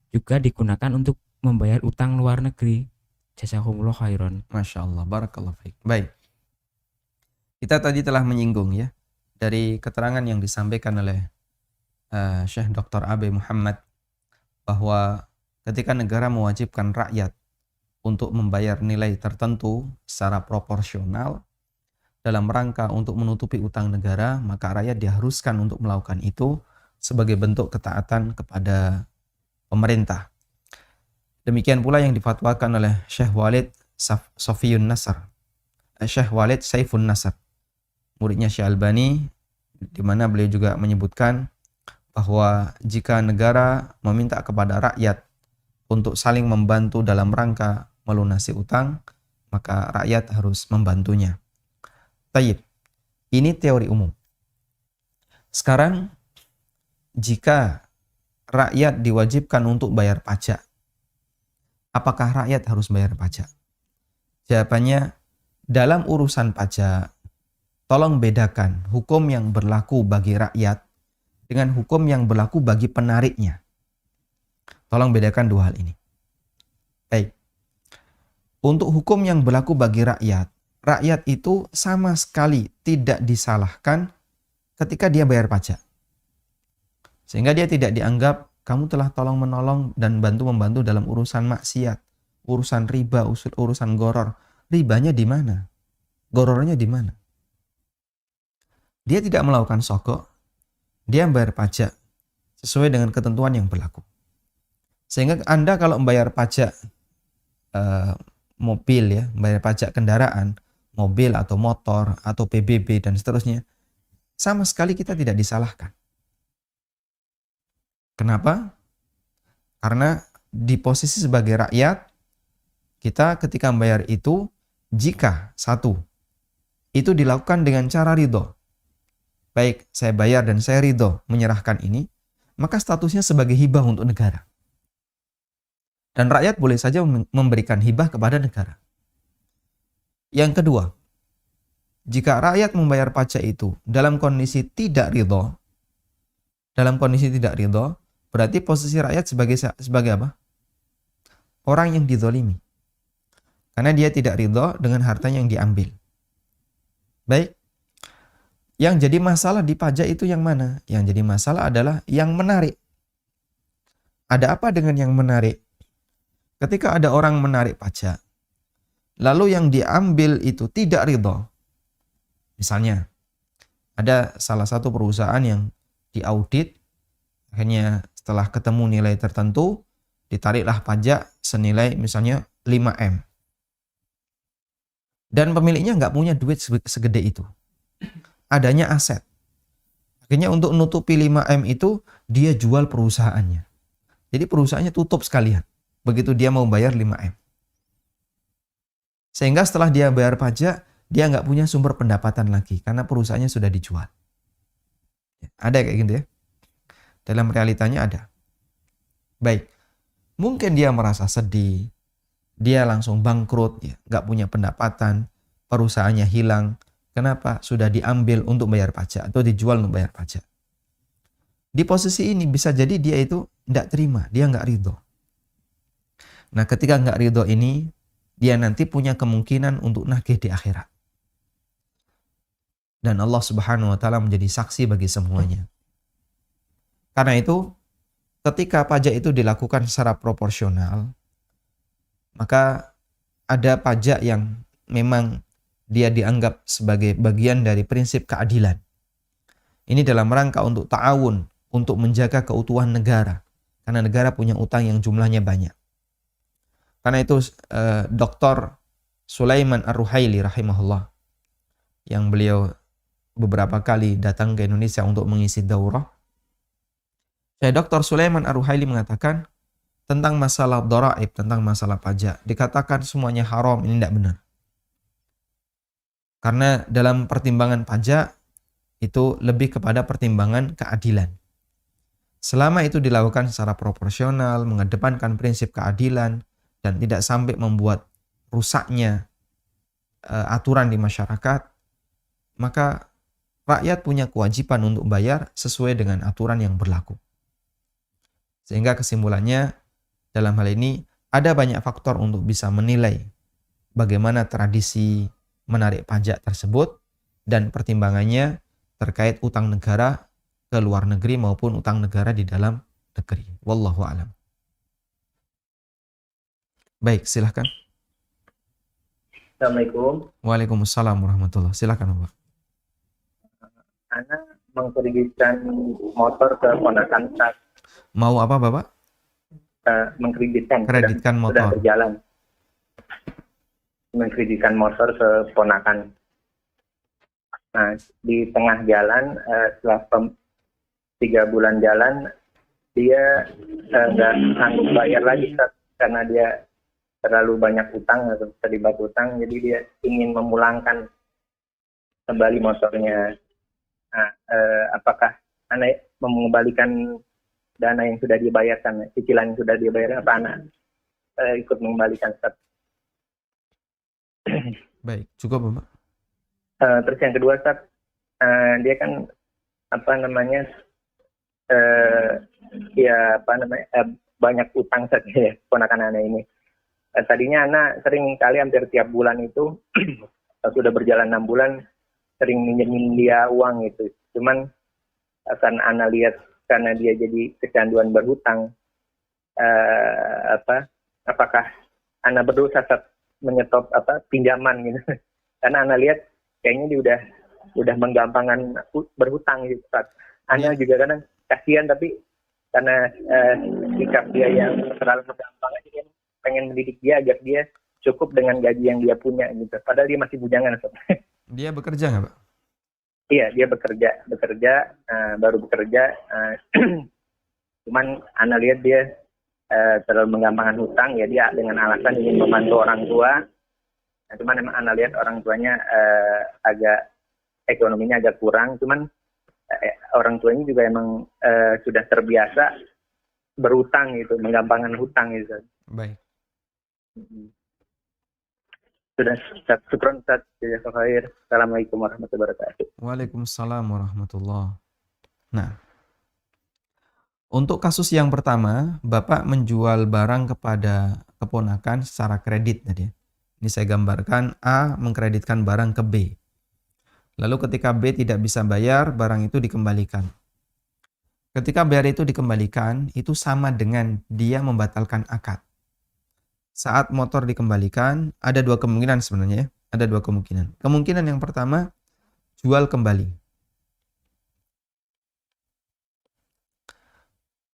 juga digunakan untuk membayar utang luar negeri? Jazakumullah khairan. Masya Allah, barakallahu fiik. Baik. Kita tadi telah menyinggung ya dari keterangan yang disampaikan oleh Syekh Dr. Abe Muhammad bahwa ketika negara mewajibkan rakyat untuk membayar nilai tertentu secara proporsional dalam rangka untuk menutupi utang negara, maka rakyat diharuskan untuk melakukan itu sebagai bentuk ketaatan kepada pemerintah. Demikian pula yang difatwakan oleh Syekh Walid Sofiyun Nasr, Syekh Walid Saifun Nasr, muridnya Syekh Albani, di mana beliau juga menyebutkan bahwa jika negara meminta kepada rakyat untuk saling membantu dalam rangka melunasi utang, maka rakyat harus membantunya. Tayyib, ini teori umum. Sekarang, jika rakyat diwajibkan untuk bayar pajak, apakah rakyat harus bayar pajak? Jawabannya, dalam urusan pajak, tolong bedakan hukum yang berlaku bagi rakyat dengan hukum yang berlaku bagi penariknya. Tolong bedakan dua hal ini. Baik. Untuk hukum yang berlaku bagi rakyat, rakyat itu sama sekali tidak disalahkan ketika dia bayar pajak. Sehingga dia tidak dianggap kamu telah tolong menolong dan bantu-membantu dalam urusan maksiat, urusan riba, urusan goror. Ribanya di mana? Gorornya di mana? Dia tidak melakukan sogok. Dia membayar pajak sesuai dengan ketentuan yang berlaku. Sehingga Anda kalau membayar pajak mobil ya, membayar pajak kendaraan, mobil atau motor atau PBB dan seterusnya, sama sekali kita tidak disalahkan. Kenapa? Karena di posisi sebagai rakyat, kita ketika membayar itu, jika satu, itu dilakukan dengan cara ridho. Baik, saya bayar dan saya ridho menyerahkan ini, maka statusnya sebagai hibah untuk negara. Dan rakyat boleh saja memberikan hibah kepada negara. Yang kedua, jika rakyat membayar pajak itu dalam kondisi tidak ridho, berarti posisi rakyat sebagai apa? Orang yang dizolimi. Karena dia tidak ridho dengan hartanya yang diambil. Baik. Yang jadi masalah di pajak itu yang mana? Yang jadi masalah adalah yang menarik. Ada apa dengan yang menarik? Ketika ada orang menarik pajak, lalu yang diambil itu tidak ridho. Misalnya, ada salah satu perusahaan yang diaudit, akhirnya setelah ketemu nilai tertentu, ditariklah pajak senilai misalnya 5M. Dan pemiliknya nggak punya duit segede itu. Adanya aset. Akhirnya untuk menutupi 5M itu, dia jual perusahaannya. Jadi perusahaannya tutup sekalian. Begitu dia mau bayar 5M. Sehingga setelah dia bayar pajak, dia nggak punya sumber pendapatan lagi. Karena perusahaannya sudah dijual. Ada kayak gitu ya. Dalam realitanya ada. Baik. Mungkin dia merasa sedih, dia langsung bangkrut, ya, nggak punya pendapatan, perusahaannya hilang. Kenapa? Sudah diambil untuk bayar pajak atau dijual untuk bayar pajak. Di posisi ini bisa jadi dia itu nggak terima, dia nggak ridho. Nah, ketika nggak ridho ini, dia nanti punya kemungkinan untuk nagih di akhirat. Dan Allah Subhanahu wa Ta'ala menjadi saksi bagi semuanya. Karena itu, ketika pajak itu dilakukan secara proporsional, maka ada pajak yang memang dia dianggap sebagai bagian dari prinsip keadilan. Ini dalam rangka untuk ta'awun, untuk menjaga keutuhan negara. Karena negara punya utang yang jumlahnya banyak. Karena itu Dr. Sulaiman Ar-Ruhaili rahimahullah, yang beliau beberapa kali datang ke Indonesia untuk mengisi daurah. Dr. Sulaiman Ar-Ruhaili mengatakan tentang masalah dharaib, tentang masalah pajak, dikatakan semuanya haram, ini tidak benar. Karena dalam pertimbangan pajak itu lebih kepada pertimbangan keadilan. Selama itu dilakukan secara proporsional, mengedepankan prinsip keadilan, dan tidak sampai membuat rusaknya aturan di masyarakat, maka rakyat punya kewajiban untuk bayar sesuai dengan aturan yang berlaku. Sehingga kesimpulannya, dalam hal ini ada banyak faktor untuk bisa menilai bagaimana tradisi menarik pajak tersebut dan pertimbangannya terkait utang negara ke luar negeri maupun utang negara di dalam negeri. Wallahu a'lam. Baik, silahkan. Assalamualaikum. Waalaikumsalam warahmatullahi. Silahkan, Pak. Ana mengkreditkan motor ke ponakan saat Mau apa, Bapak? mengkreditkan Kreditkan sudah motor. berjalan. Mengkreditkan motor ke ponakan. Nah, di tengah jalan setelah 3 bulan jalan dia nggak sanggup bayar lagi Ustaz, karena dia terlalu banyak utang atau terlibat utang, jadi dia ingin memulangkan kembali motornya. Nah, apakah anak mengembalikan dana yang sudah dibayarkan, cicilan yang sudah dibayarkan, apa anak ikut mengembalikan? Baik, cukup, Bapak. Terus yang kedua, Ustaz, dia kan banyak utang saja ya, ponakan anak ini. Tadinya anak sering kali hampir tiap bulan itu sudah berjalan 6 bulan sering minjemin dia uang itu. Cuman karena anak lihat karena dia jadi kecanduan berhutang, apakah anak berdosa saat menyetop pinjaman gitu? Karena anak lihat kayaknya dia udah menggampangkan berhutang gitu. Anak juga kadang kasihan, tapi karena sikap dia yang terlalu gampang aja, dia pengen mendidik dia agar dia cukup dengan gaji yang dia punya gitu. Padahal dia masih bujangan. Dia bekerja nggak, Pak? Iya, dia bekerja, baru bekerja. Cuman anak lihat dia terlalu menggampangkan hutang, ya dia dengan alasan ingin membantu orang tua. Nah, cuman emang anak lihat orang tuanya agak ekonominya agak kurang. Cuman orang tuanya juga emang sudah terbiasa berhutang gitu, menggampangkan hutang gitu. Baik. Sudah, syukron Ustaz. Jazakallahu. Assalamualaikum warahmatullahi wabarakatuh. Waalaikumsalam warahmatullahi. Nah, untuk kasus yang pertama, Bapak menjual barang kepada keponakan secara kredit tadi. Ini saya gambarkan, A mengkreditkan barang ke B. Lalu ketika B tidak bisa bayar, barang itu dikembalikan. Ketika bayar itu dikembalikan, itu sama dengan dia membatalkan akad. Saat motor dikembalikan, ada 2 kemungkinan sebenarnya. Ada 2 kemungkinan. Kemungkinan yang pertama, jual kembali.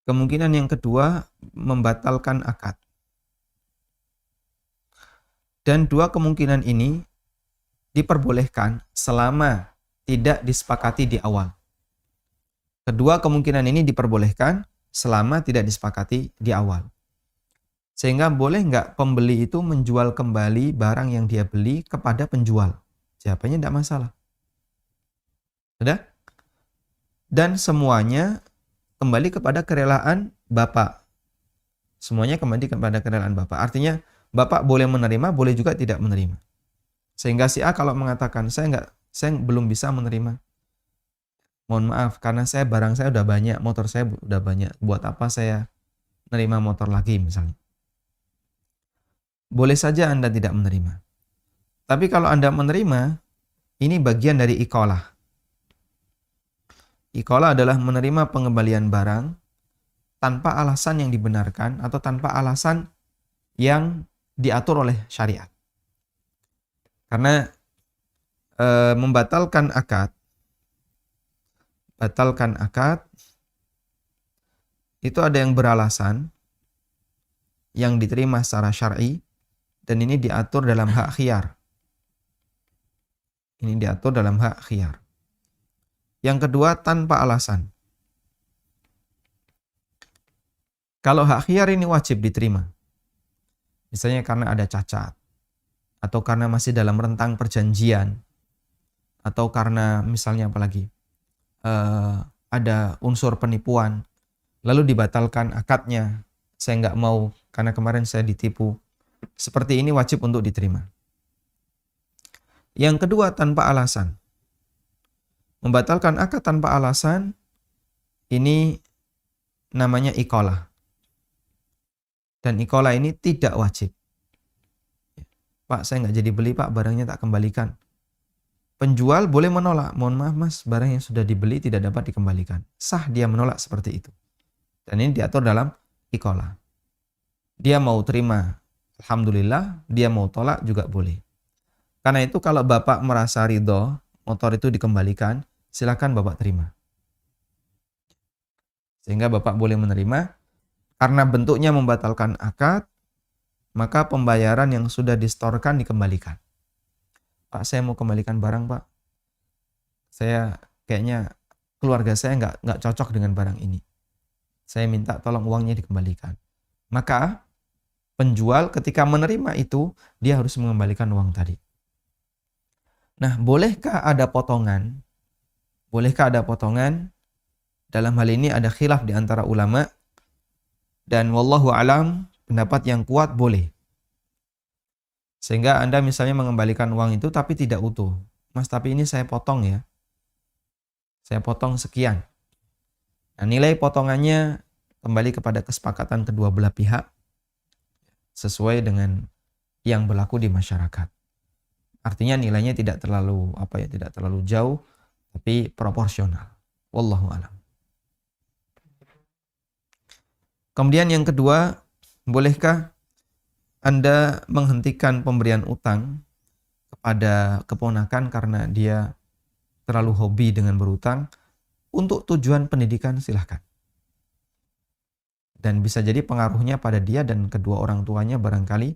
Kemungkinan yang kedua, membatalkan akad. Dan 2 kemungkinan ini diperbolehkan selama tidak disepakati di awal. Kedua kemungkinan ini diperbolehkan selama tidak disepakati di awal. Sehingga boleh nggak pembeli itu menjual kembali barang yang dia beli kepada penjual? Jawabannya tidak masalah. Sudah? Dan semuanya kembali kepada kerelaan bapak. Semuanya kembali kepada kerelaan bapak. Artinya bapak boleh menerima, boleh juga tidak menerima. Sehingga si A kalau mengatakan saya belum bisa menerima. Mohon maaf karena barang saya udah banyak, motor saya udah banyak. Buat apa saya menerima motor lagi misalnya. Boleh saja Anda tidak menerima. Tapi kalau Anda menerima, ini bagian dari iqalah. Iqalah adalah menerima pengembalian barang tanpa alasan yang dibenarkan atau tanpa alasan yang diatur oleh syariat. Karena membatalkan akad, itu ada yang beralasan yang diterima secara syar'i dan ini diatur dalam hak khiyar. Yang kedua, tanpa alasan. Kalau hak khiyar ini wajib diterima. Misalnya karena ada cacat, atau karena masih dalam rentang perjanjian, atau karena misalnya apalagi ada unsur penipuan, lalu dibatalkan akadnya, saya nggak mau karena kemarin saya ditipu. Seperti ini wajib untuk diterima. Yang kedua, tanpa alasan. Membatalkan akad tanpa alasan, ini namanya iqalah. Dan iqalah ini tidak wajib. Pak, saya nggak jadi beli Pak, barangnya tak kembalikan. Penjual boleh menolak, mohon maaf Mas, barang yang sudah dibeli tidak dapat dikembalikan. Sah dia menolak seperti itu. Dan ini diatur dalam iqalah. Dia mau terima, alhamdulillah, dia mau tolak juga boleh. Karena itu kalau Bapak merasa ridho, motor itu dikembalikan, silakan Bapak terima. Sehingga Bapak boleh menerima, karena bentuknya membatalkan akad, maka pembayaran yang sudah distorkan dikembalikan. Pak, saya mau kembalikan barang Pak. Saya kayaknya keluarga saya nggak cocok dengan barang ini. Saya minta tolong uangnya dikembalikan. Maka penjual ketika menerima itu, dia harus mengembalikan uang tadi. Nah, bolehkah ada potongan? Dalam hal ini ada khilaf di antara ulama. Dan wallahu alam, pendapat yang kuat boleh. Sehingga Anda misalnya mengembalikan uang itu tapi tidak utuh. Mas, tapi ini saya potong ya. Saya potong sekian. Nah, nilai potongannya kembali kepada kesepakatan kedua belah pihak sesuai dengan yang berlaku di masyarakat. Artinya nilainya tidak terlalu jauh tapi proporsional. Wallahu a'lam. Kemudian yang kedua, bolehkah Anda menghentikan pemberian utang kepada keponakan karena dia terlalu hobi dengan berutang untuk tujuan pendidikan? Silahkan. Dan bisa jadi pengaruhnya pada dia dan kedua orang tuanya barangkali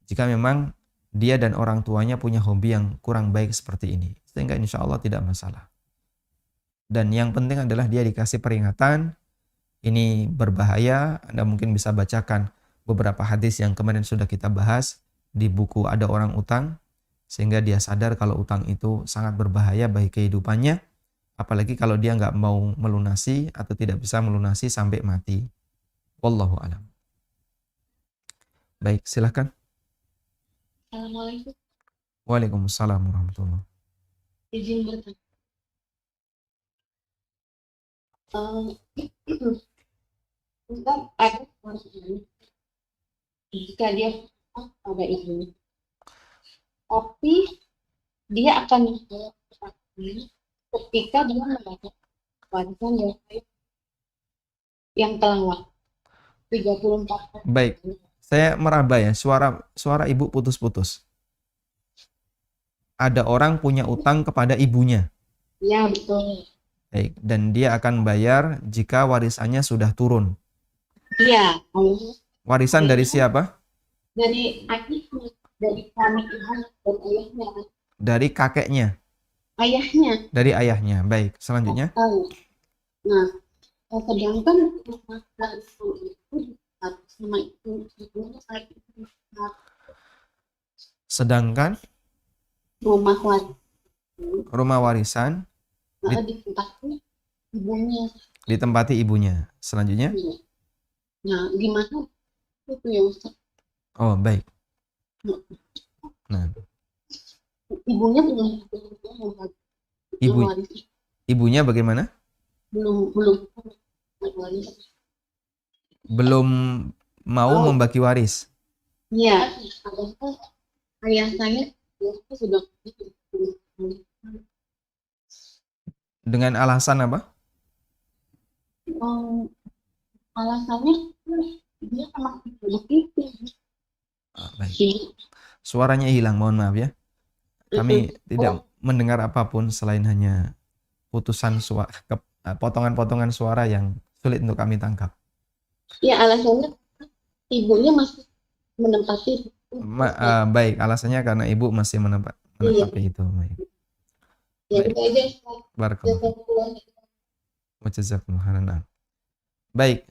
jika memang dia dan orang tuanya punya hobi yang kurang baik seperti ini. Sehingga insya Allah tidak masalah. Dan yang penting adalah dia dikasih peringatan, ini berbahaya. Anda mungkin bisa bacakan beberapa hadis yang kemarin sudah kita bahas di buku Ada Orang Utang, sehingga dia sadar kalau utang itu sangat berbahaya bagi kehidupannya, apalagi kalau dia nggak mau melunasi atau tidak bisa melunasi sampai mati. Wallahu a'lam. Baik, silakan. Assalamualaikum. Waalaikumsalam warahmatullahi. Izin bertanya. Kan ada orang jika dia pada ibunya, tapi dia akan ketika dia mendapat warisan yang telah 34 tahun. Baik, saya meraba ya, suara ibu putus-putus. Ada orang punya utang kepada ibunya. Ya, betul. Baik, dan dia akan bayar jika warisannya sudah turun. Iya, Warisan dari siapa? dari ayahnya, dari kami ibu dan ayahnya. Dari kakeknya. Ayahnya. Dari ayahnya. Baik, selanjutnya. Nah, sedangkan sama itu Sedangkan rumah rumah warisan ditempatkan ibunya. Ditempati ibunya. Selanjutnya? Iya. Nah, gimana itu ya Ustaz? Oh, baik. Nah, Ibunya belum membagi ibu waris. ibunya bagaimana? Belum waris. Belum mau membagi waris. Iya, padahal ayah saya itu sudah Dengan alasan apa? alasannya dia anak begitu. Baik. Suaranya hilang, mohon maaf ya. Kami tidak mendengar apapun selain hanya potongan-potongan suara yang sulit untuk kami tangkap. Ya, alasannya ibunya masih menempati. Baik, alasannya karena ibu masih menetapi itu. Baik. Ya, Baik. itu aja. Barakallahu. Wajazakumullah khairan. Baik.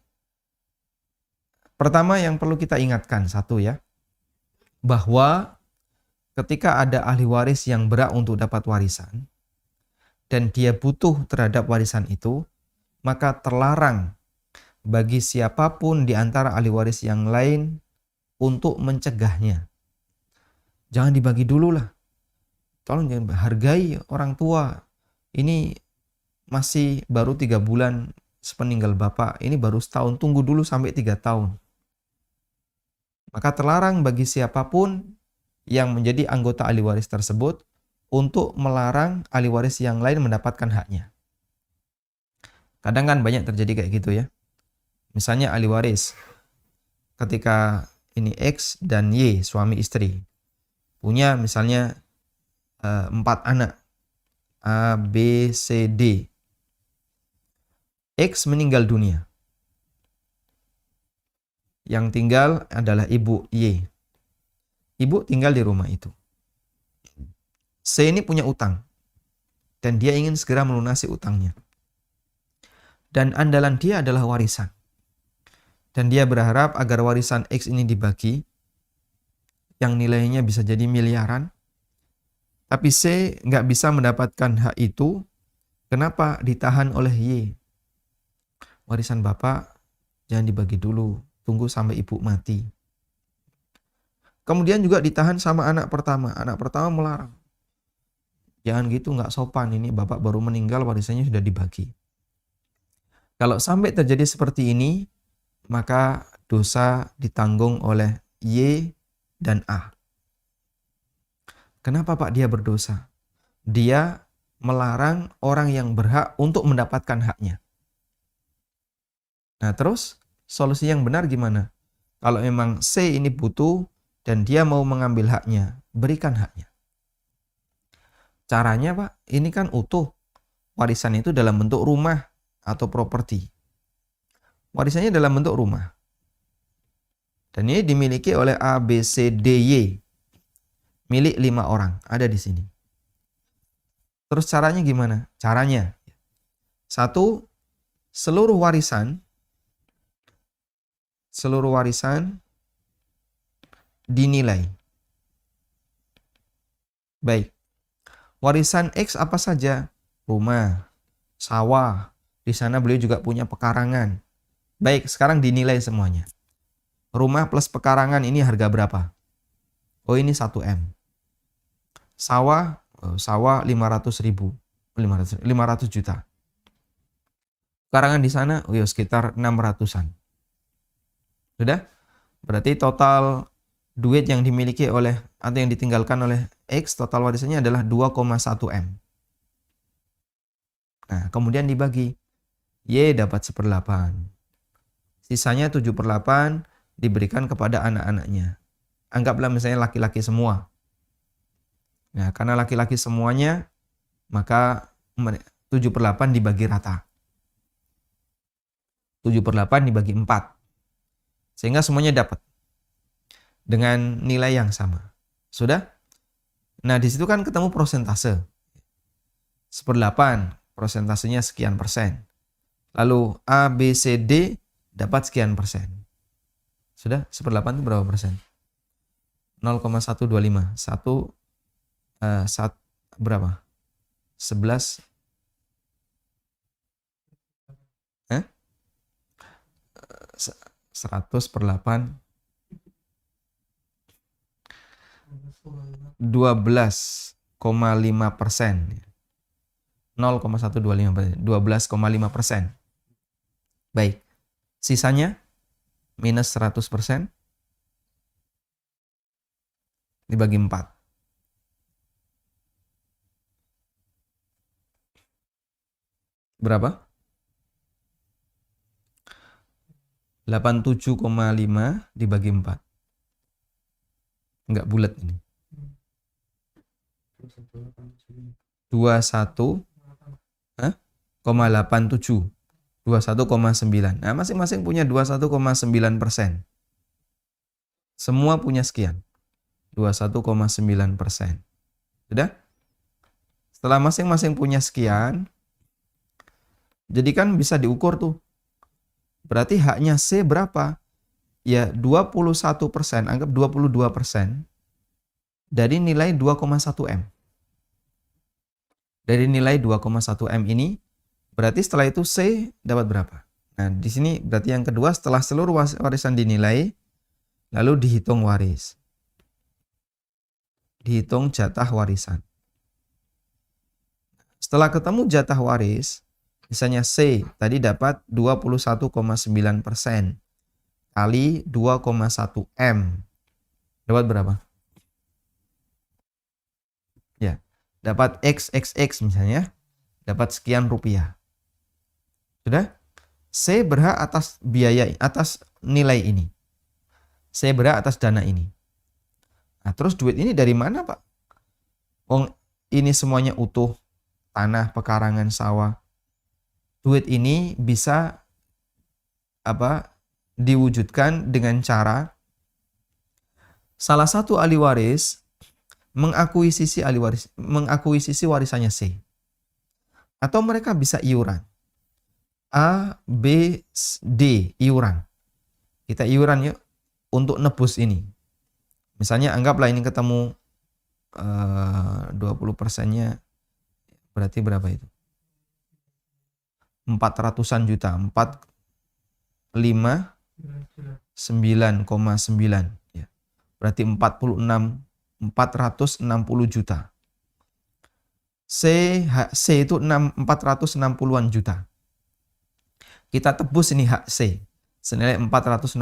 Pertama yang perlu kita ingatkan satu ya, bahwa ketika ada ahli waris yang berhak untuk dapat warisan dan dia butuh terhadap warisan itu, maka terlarang bagi siapapun di antara ahli waris yang lain untuk mencegahnya. Jangan dibagi dulu lah. Tolong jangan hargai orang tua. Ini masih baru 3 bulan sepeninggal bapak. Ini baru setahun. Tunggu dulu sampai 3 tahun. Maka terlarang bagi siapapun yang menjadi anggota ahli waris tersebut untuk melarang ahli waris yang lain mendapatkan haknya. Kadang kan banyak terjadi kayak gitu ya. Misalnya ahli waris ketika ini X dan Y suami istri punya misalnya 4 anak A, B, C, D. X meninggal dunia. Yang tinggal adalah ibu Y. Ibu tinggal di rumah itu. C ini punya utang. Dan dia ingin segera melunasi utangnya. Dan andalan dia adalah warisan. Dan dia berharap agar warisan X ini dibagi. Yang nilainya bisa jadi miliaran. Tapi C nggak bisa mendapatkan hak itu. Kenapa? Ditahan oleh Y. Warisan bapak jangan dibagi dulu. Tunggu sampai ibu mati. Kemudian juga ditahan sama anak pertama. Anak pertama melarang. Jangan gitu, nggak sopan. Ini bapak baru meninggal, warisannya sudah dibagi. Kalau sampai terjadi seperti ini, maka dosa ditanggung oleh Y dan A. Kenapa Pak dia berdosa? Dia melarang orang yang berhak untuk mendapatkan haknya. Nah terus, solusi yang benar gimana? Kalau memang C ini butuh dan dia mau mengambil haknya, berikan haknya. Caranya Pak, ini kan utuh. Warisan itu dalam bentuk rumah atau properti. Warisannya dalam bentuk rumah. Dan ini dimiliki oleh A, B, C, D, Y. Milik 5 orang, ada di sini. Terus caranya gimana? Caranya, 1, seluruh warisan dinilai. Baik. Warisan X apa saja? Rumah, sawah. Di sana beliau juga punya pekarangan. Baik, sekarang dinilai semuanya. Rumah plus pekarangan ini harga berapa? Oh, ini 1M. Sawah 500 juta. Pekarangan di sana sekitar 600-an. Sudah? Berarti total duit yang dimiliki oleh atau yang ditinggalkan oleh X, total warisannya adalah 2,1M. Nah, kemudian dibagi. Y dapat 1/8. Sisanya 7/8 diberikan kepada anak-anaknya. Anggaplah misalnya laki-laki semua. Nah, karena laki-laki semuanya, maka 7/8 dibagi rata. 7/8 dibagi 4. Sehingga semuanya dapat. Dengan nilai yang sama. Sudah? Nah, di situ kan ketemu persentase. 1/8 persentasenya sekian persen. Lalu A, B, C, D dapat sekian persen. Sudah? 1/8 itu berapa persen? 0,125. Berapa? 11 100 per 8, 12,5%. 0,125%, 12,5%. Baik, sisanya minus 100% dibagi 4. Berapa? 87,5 dibagi 4. Enggak bulat ini. 21,87. 21,9. Nah, masing-masing punya 21,9%. Semua punya sekian. 21,9%. Sudah? Setelah masing-masing punya sekian, jadi kan bisa diukur tuh. Berarti haknya C berapa? Ya 21%, anggap 22% dari nilai 2,1 M. Dari nilai 2,1 M ini, berarti setelah itu C dapat berapa? Nah, di sini berarti yang kedua, setelah seluruh warisan dinilai, lalu dihitung waris. Dihitung jatah warisan. Setelah ketemu jatah waris, misalnya C tadi dapat 21,9% kali 2,1 M. Dapat berapa? Ya, dapat XXX misalnya, dapat sekian rupiah. Sudah? C berhak atas biaya, atas nilai ini. C berhak atas dana ini. Nah, terus duit ini dari mana, Pak? Ini semuanya utuh, tanah, pekarangan, sawah. Duit ini bisa diwujudkan dengan cara salah satu ahli waris mengakuisisi warisannya C. Atau mereka bisa iuran. A, B, D, iuran. Kita iuran yuk untuk nebus ini. Misalnya anggaplah ini ketemu 20%-nya berarti berapa itu? 400-an juta, 459,9 ya. Berarti 460 juta. C itu 460-an juta. Kita tebus ini hak C senilai 460.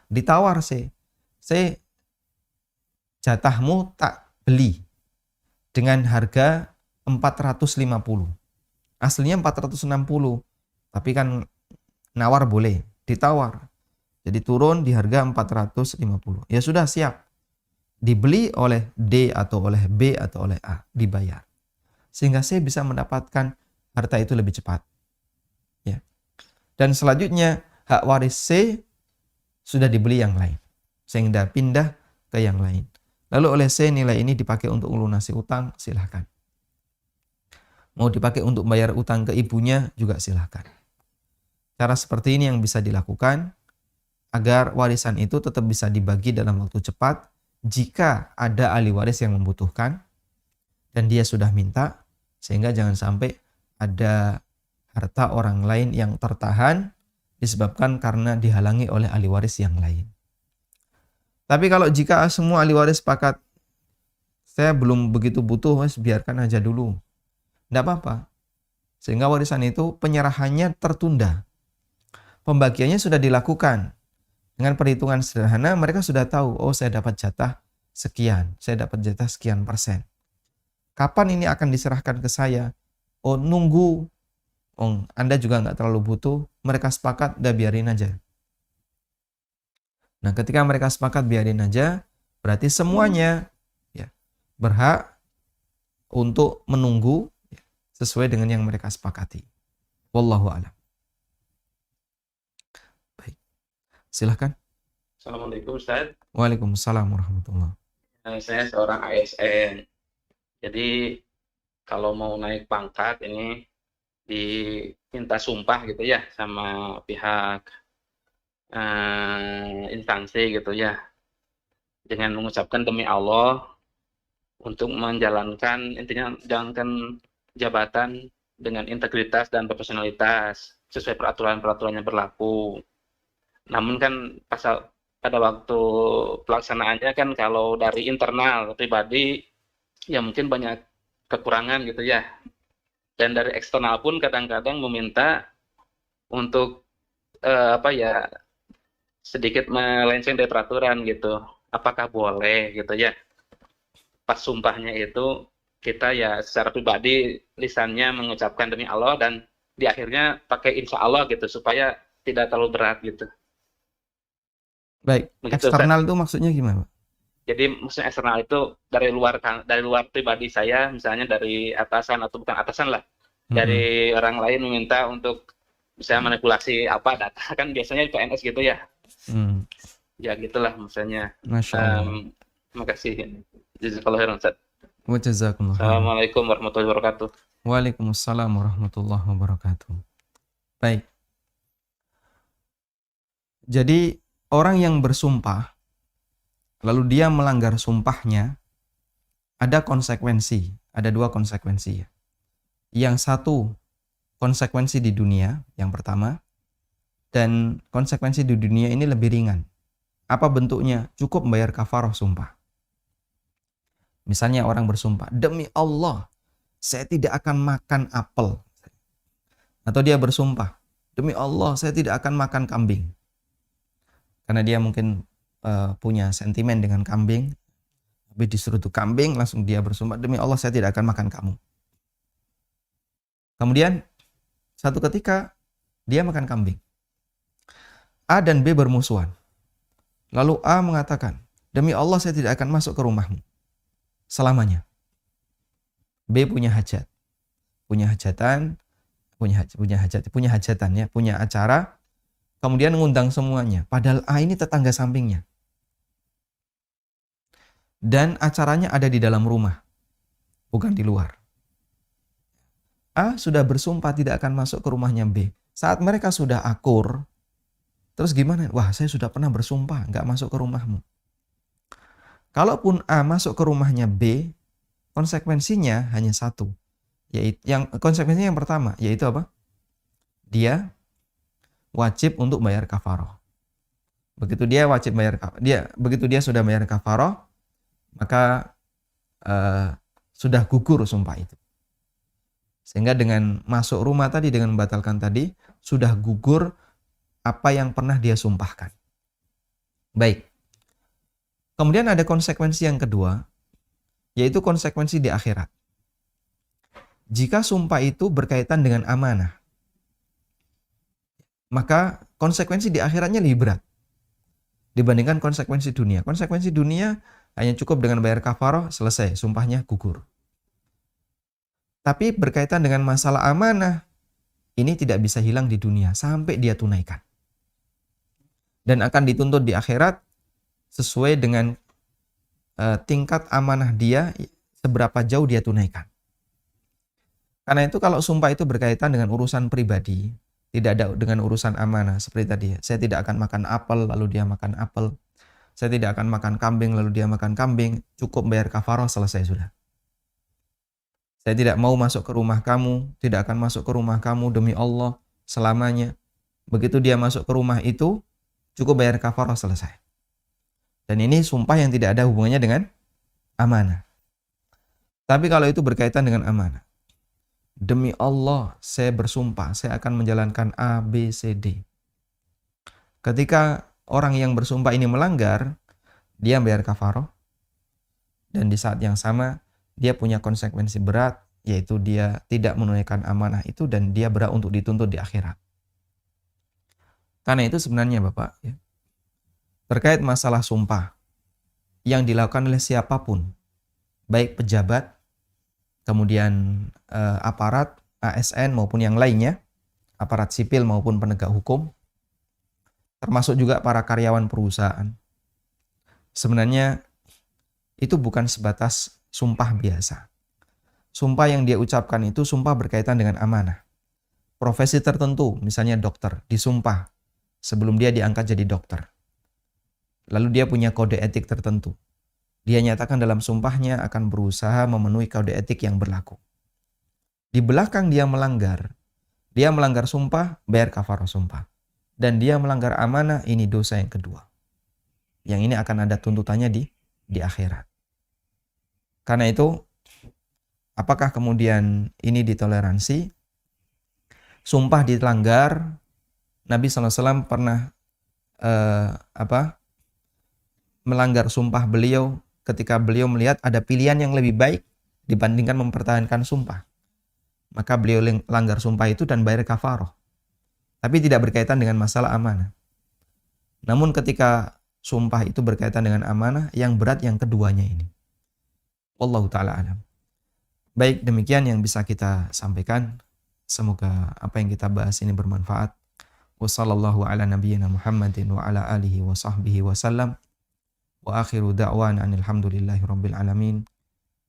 Ditawar C, jatahmu tak beli dengan harga 450. Aslinya 460, tapi kan nawar boleh, ditawar. Jadi turun di harga 450. Ya sudah, siap. Dibeli oleh D atau oleh B atau oleh A, dibayar. Sehingga C bisa mendapatkan harta itu lebih cepat. Ya. Dan selanjutnya hak waris C sudah dibeli yang lain, sehingga pindah ke yang lain. Lalu oleh C nilai ini dipakai untuk melunasi utang, silahkan. Mau dipakai untuk bayar utang ke ibunya juga silahkan. Cara seperti ini yang bisa dilakukan agar warisan itu tetap bisa dibagi dalam waktu cepat jika ada ahli waris yang membutuhkan dan dia sudah minta, sehingga jangan sampai ada harta orang lain yang tertahan disebabkan karena dihalangi oleh ahli waris yang lain. Tapi kalau jika semua ahli waris sepakat, saya belum begitu butuh, biarkan aja dulu. Tidak apa-apa. Sehingga warisan itu penyerahannya tertunda. Pembagiannya sudah dilakukan. Dengan perhitungan sederhana mereka sudah tahu, oh saya dapat jatah sekian, saya dapat jatah sekian persen. Kapan ini akan diserahkan ke saya? Oh nunggu. Oh Anda juga nggak terlalu butuh, mereka sepakat, udah biarin aja. Nah ketika mereka sepakat biarin aja, berarti semuanya ya, berhak untuk menunggu sesuai dengan yang mereka sepakati. Wallahu a'lam. Baik. Silahkan. Assalamualaikum Ustaz. Waalaikumsalam warahmatullahi. Saya seorang ASN. Jadi kalau mau naik pangkat ini diminta sumpah gitu ya sama pihak instansi gitu ya. Dengan mengucapkan demi Allah untuk menjalankan, intinya jalankan jabatan dengan integritas dan profesionalitas sesuai peraturan-peraturan yang berlaku. Namun kan pada waktu pelaksanaannya kan kalau dari internal pribadi ya mungkin banyak kekurangan gitu ya. Dan dari eksternal pun kadang-kadang meminta untuk sedikit melenceng dari peraturan gitu. Apakah boleh gitu ya? Pas sumpahnya itu kita ya secara pribadi lisannya mengucapkan demi Allah dan di akhirnya pakai insya Allah gitu supaya tidak terlalu berat gitu. Baik, Begitu, eksternal itu maksudnya gimana, Pak? Jadi maksudnya eksternal itu dari luar pribadi saya, misalnya dari atasan atau bukan atasan lah, dari orang lain meminta untuk bisa manipulasi data kan biasanya di PNS gitu ya. Ya gitulah maksudnya. Masya Allah. Terima kasih. Jazakallahu khairan, Ustaz. Wa jazakumullah khairan. Assalamualaikum warahmatullahi wabarakatuh. Waalaikumsalam warahmatullahi wabarakatuh. Baik. Jadi orang yang bersumpah lalu dia melanggar sumpahnya, ada konsekuensi, ada 2 konsekuensi. Yang satu konsekuensi di dunia, yang pertama, dan konsekuensi di dunia ini lebih ringan. Apa bentuknya? Cukup membayar kafarah sumpah. Misalnya orang bersumpah, demi Allah, saya tidak akan makan apel. Atau dia bersumpah, demi Allah, saya tidak akan makan kambing. Karena dia mungkin punya sentimen dengan kambing, tapi disuruh tuh kambing, langsung dia bersumpah, demi Allah saya tidak akan makan kamu. Kemudian satu ketika dia makan kambing. A dan B bermusuhan. Lalu A mengatakan, demi Allah saya tidak akan masuk ke rumahmu selamanya. B punya hajat, punya acara, kemudian mengundang semuanya. Padahal A ini tetangga sampingnya. Dan acaranya ada di dalam rumah, bukan di luar. A sudah bersumpah tidak akan masuk ke rumahnya B. Saat mereka sudah akur, terus gimana? Wah, saya sudah pernah bersumpah nggak masuk ke rumahmu. Kalaupun A masuk ke rumahnya B, konsekuensinya hanya satu. Konsekuensinya yang pertama, yaitu apa? Dia wajib untuk bayar kafarah. Begitu dia sudah bayar kafarah, maka sudah gugur sumpah itu. Sehingga dengan masuk rumah tadi, dengan membatalkan tadi, sudah gugur apa yang pernah dia sumpahkan. Baik. Kemudian ada konsekuensi yang kedua, yaitu konsekuensi di akhirat. Jika sumpah itu berkaitan dengan amanah, maka konsekuensi di akhiratnya lebih berat dibandingkan konsekuensi dunia. Konsekuensi dunia hanya cukup dengan bayar kafarah, selesai, sumpahnya gugur. Tapi berkaitan dengan masalah amanah, ini tidak bisa hilang di dunia sampai dia tunaikan. Dan akan dituntut di akhirat sesuai dengan tingkat amanah dia, seberapa jauh dia tunaikan. Karena itu kalau sumpah itu berkaitan dengan urusan pribadi, tidak ada dengan urusan amanah, seperti tadi, saya tidak akan makan apel, lalu dia makan apel. Saya tidak akan makan kambing, lalu dia makan kambing. Cukup bayar kafarah, selesai sudah. Saya tidak mau masuk ke rumah kamu, tidak akan masuk ke rumah kamu demi Allah selamanya. Begitu dia masuk ke rumah itu, cukup bayar kafarah, selesai. Dan ini sumpah yang tidak ada hubungannya dengan amanah. Tapi kalau itu berkaitan dengan amanah, demi Allah saya bersumpah, saya akan menjalankan A, B, C, D. Ketika orang yang bersumpah ini melanggar, dia bayar kafarah. Dan di saat yang sama, dia punya konsekuensi berat, yaitu dia tidak menunaikan amanah itu dan dia berhak untuk dituntut di akhirat. Karena itu sebenarnya Bapak, ya, terkait masalah sumpah yang dilakukan oleh siapapun, baik pejabat, kemudian aparat, ASN maupun yang lainnya, aparat sipil maupun penegak hukum, termasuk juga para karyawan perusahaan. Sebenarnya itu bukan sebatas sumpah biasa. Sumpah yang dia ucapkan itu sumpah berkaitan dengan amanah. Profesi tertentu, misalnya dokter, disumpah sebelum dia diangkat jadi dokter. Lalu dia punya kode etik tertentu. Dia nyatakan dalam sumpahnya akan berusaha memenuhi kode etik yang berlaku. Di belakang dia melanggar sumpah, bayar kafarah sumpah. dan dia melanggar amanah, ini dosa yang kedua. Yang ini akan ada tuntutannya di akhirat. Karena itu, apakah kemudian ini ditoleransi? Sumpah dilanggar, Nabi SAW pernah melanggar sumpah beliau ketika beliau melihat ada pilihan yang lebih baik dibandingkan mempertahankan sumpah. Maka beliau langgar sumpah itu dan bayar kafaroh. Tapi tidak berkaitan dengan masalah amanah. Namun ketika sumpah itu berkaitan dengan amanah, yang berat yang keduanya ini. Wallahu ta'ala alam. Baik, demikian yang bisa kita sampaikan. Semoga apa yang kita bahas ini bermanfaat. Wassallallahu ala nabiyyina Muhammadin wa ala alihi wa sahbihi wa sallam. Wa akhiru da'wana anilhamdulillahi rabbil alamin.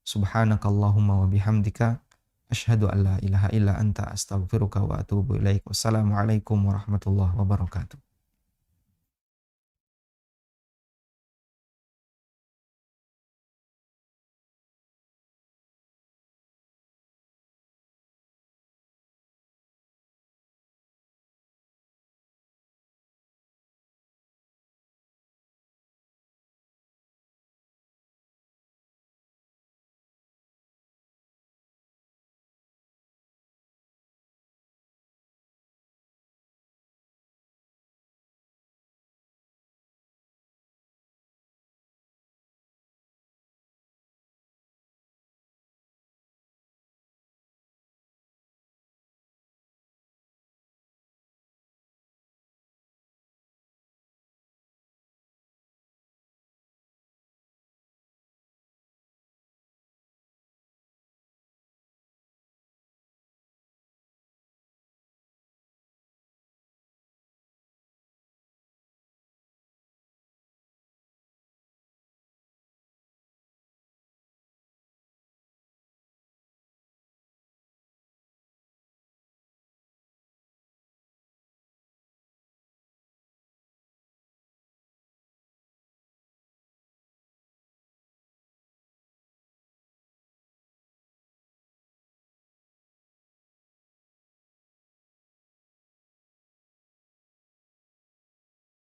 Subhanakallahumma wa bihamdika. Asyhadu an la ilaha illa anta astaghfiruka wa atubu ilaik. Wassalamualaikum warahmatullahi wabarakatuh.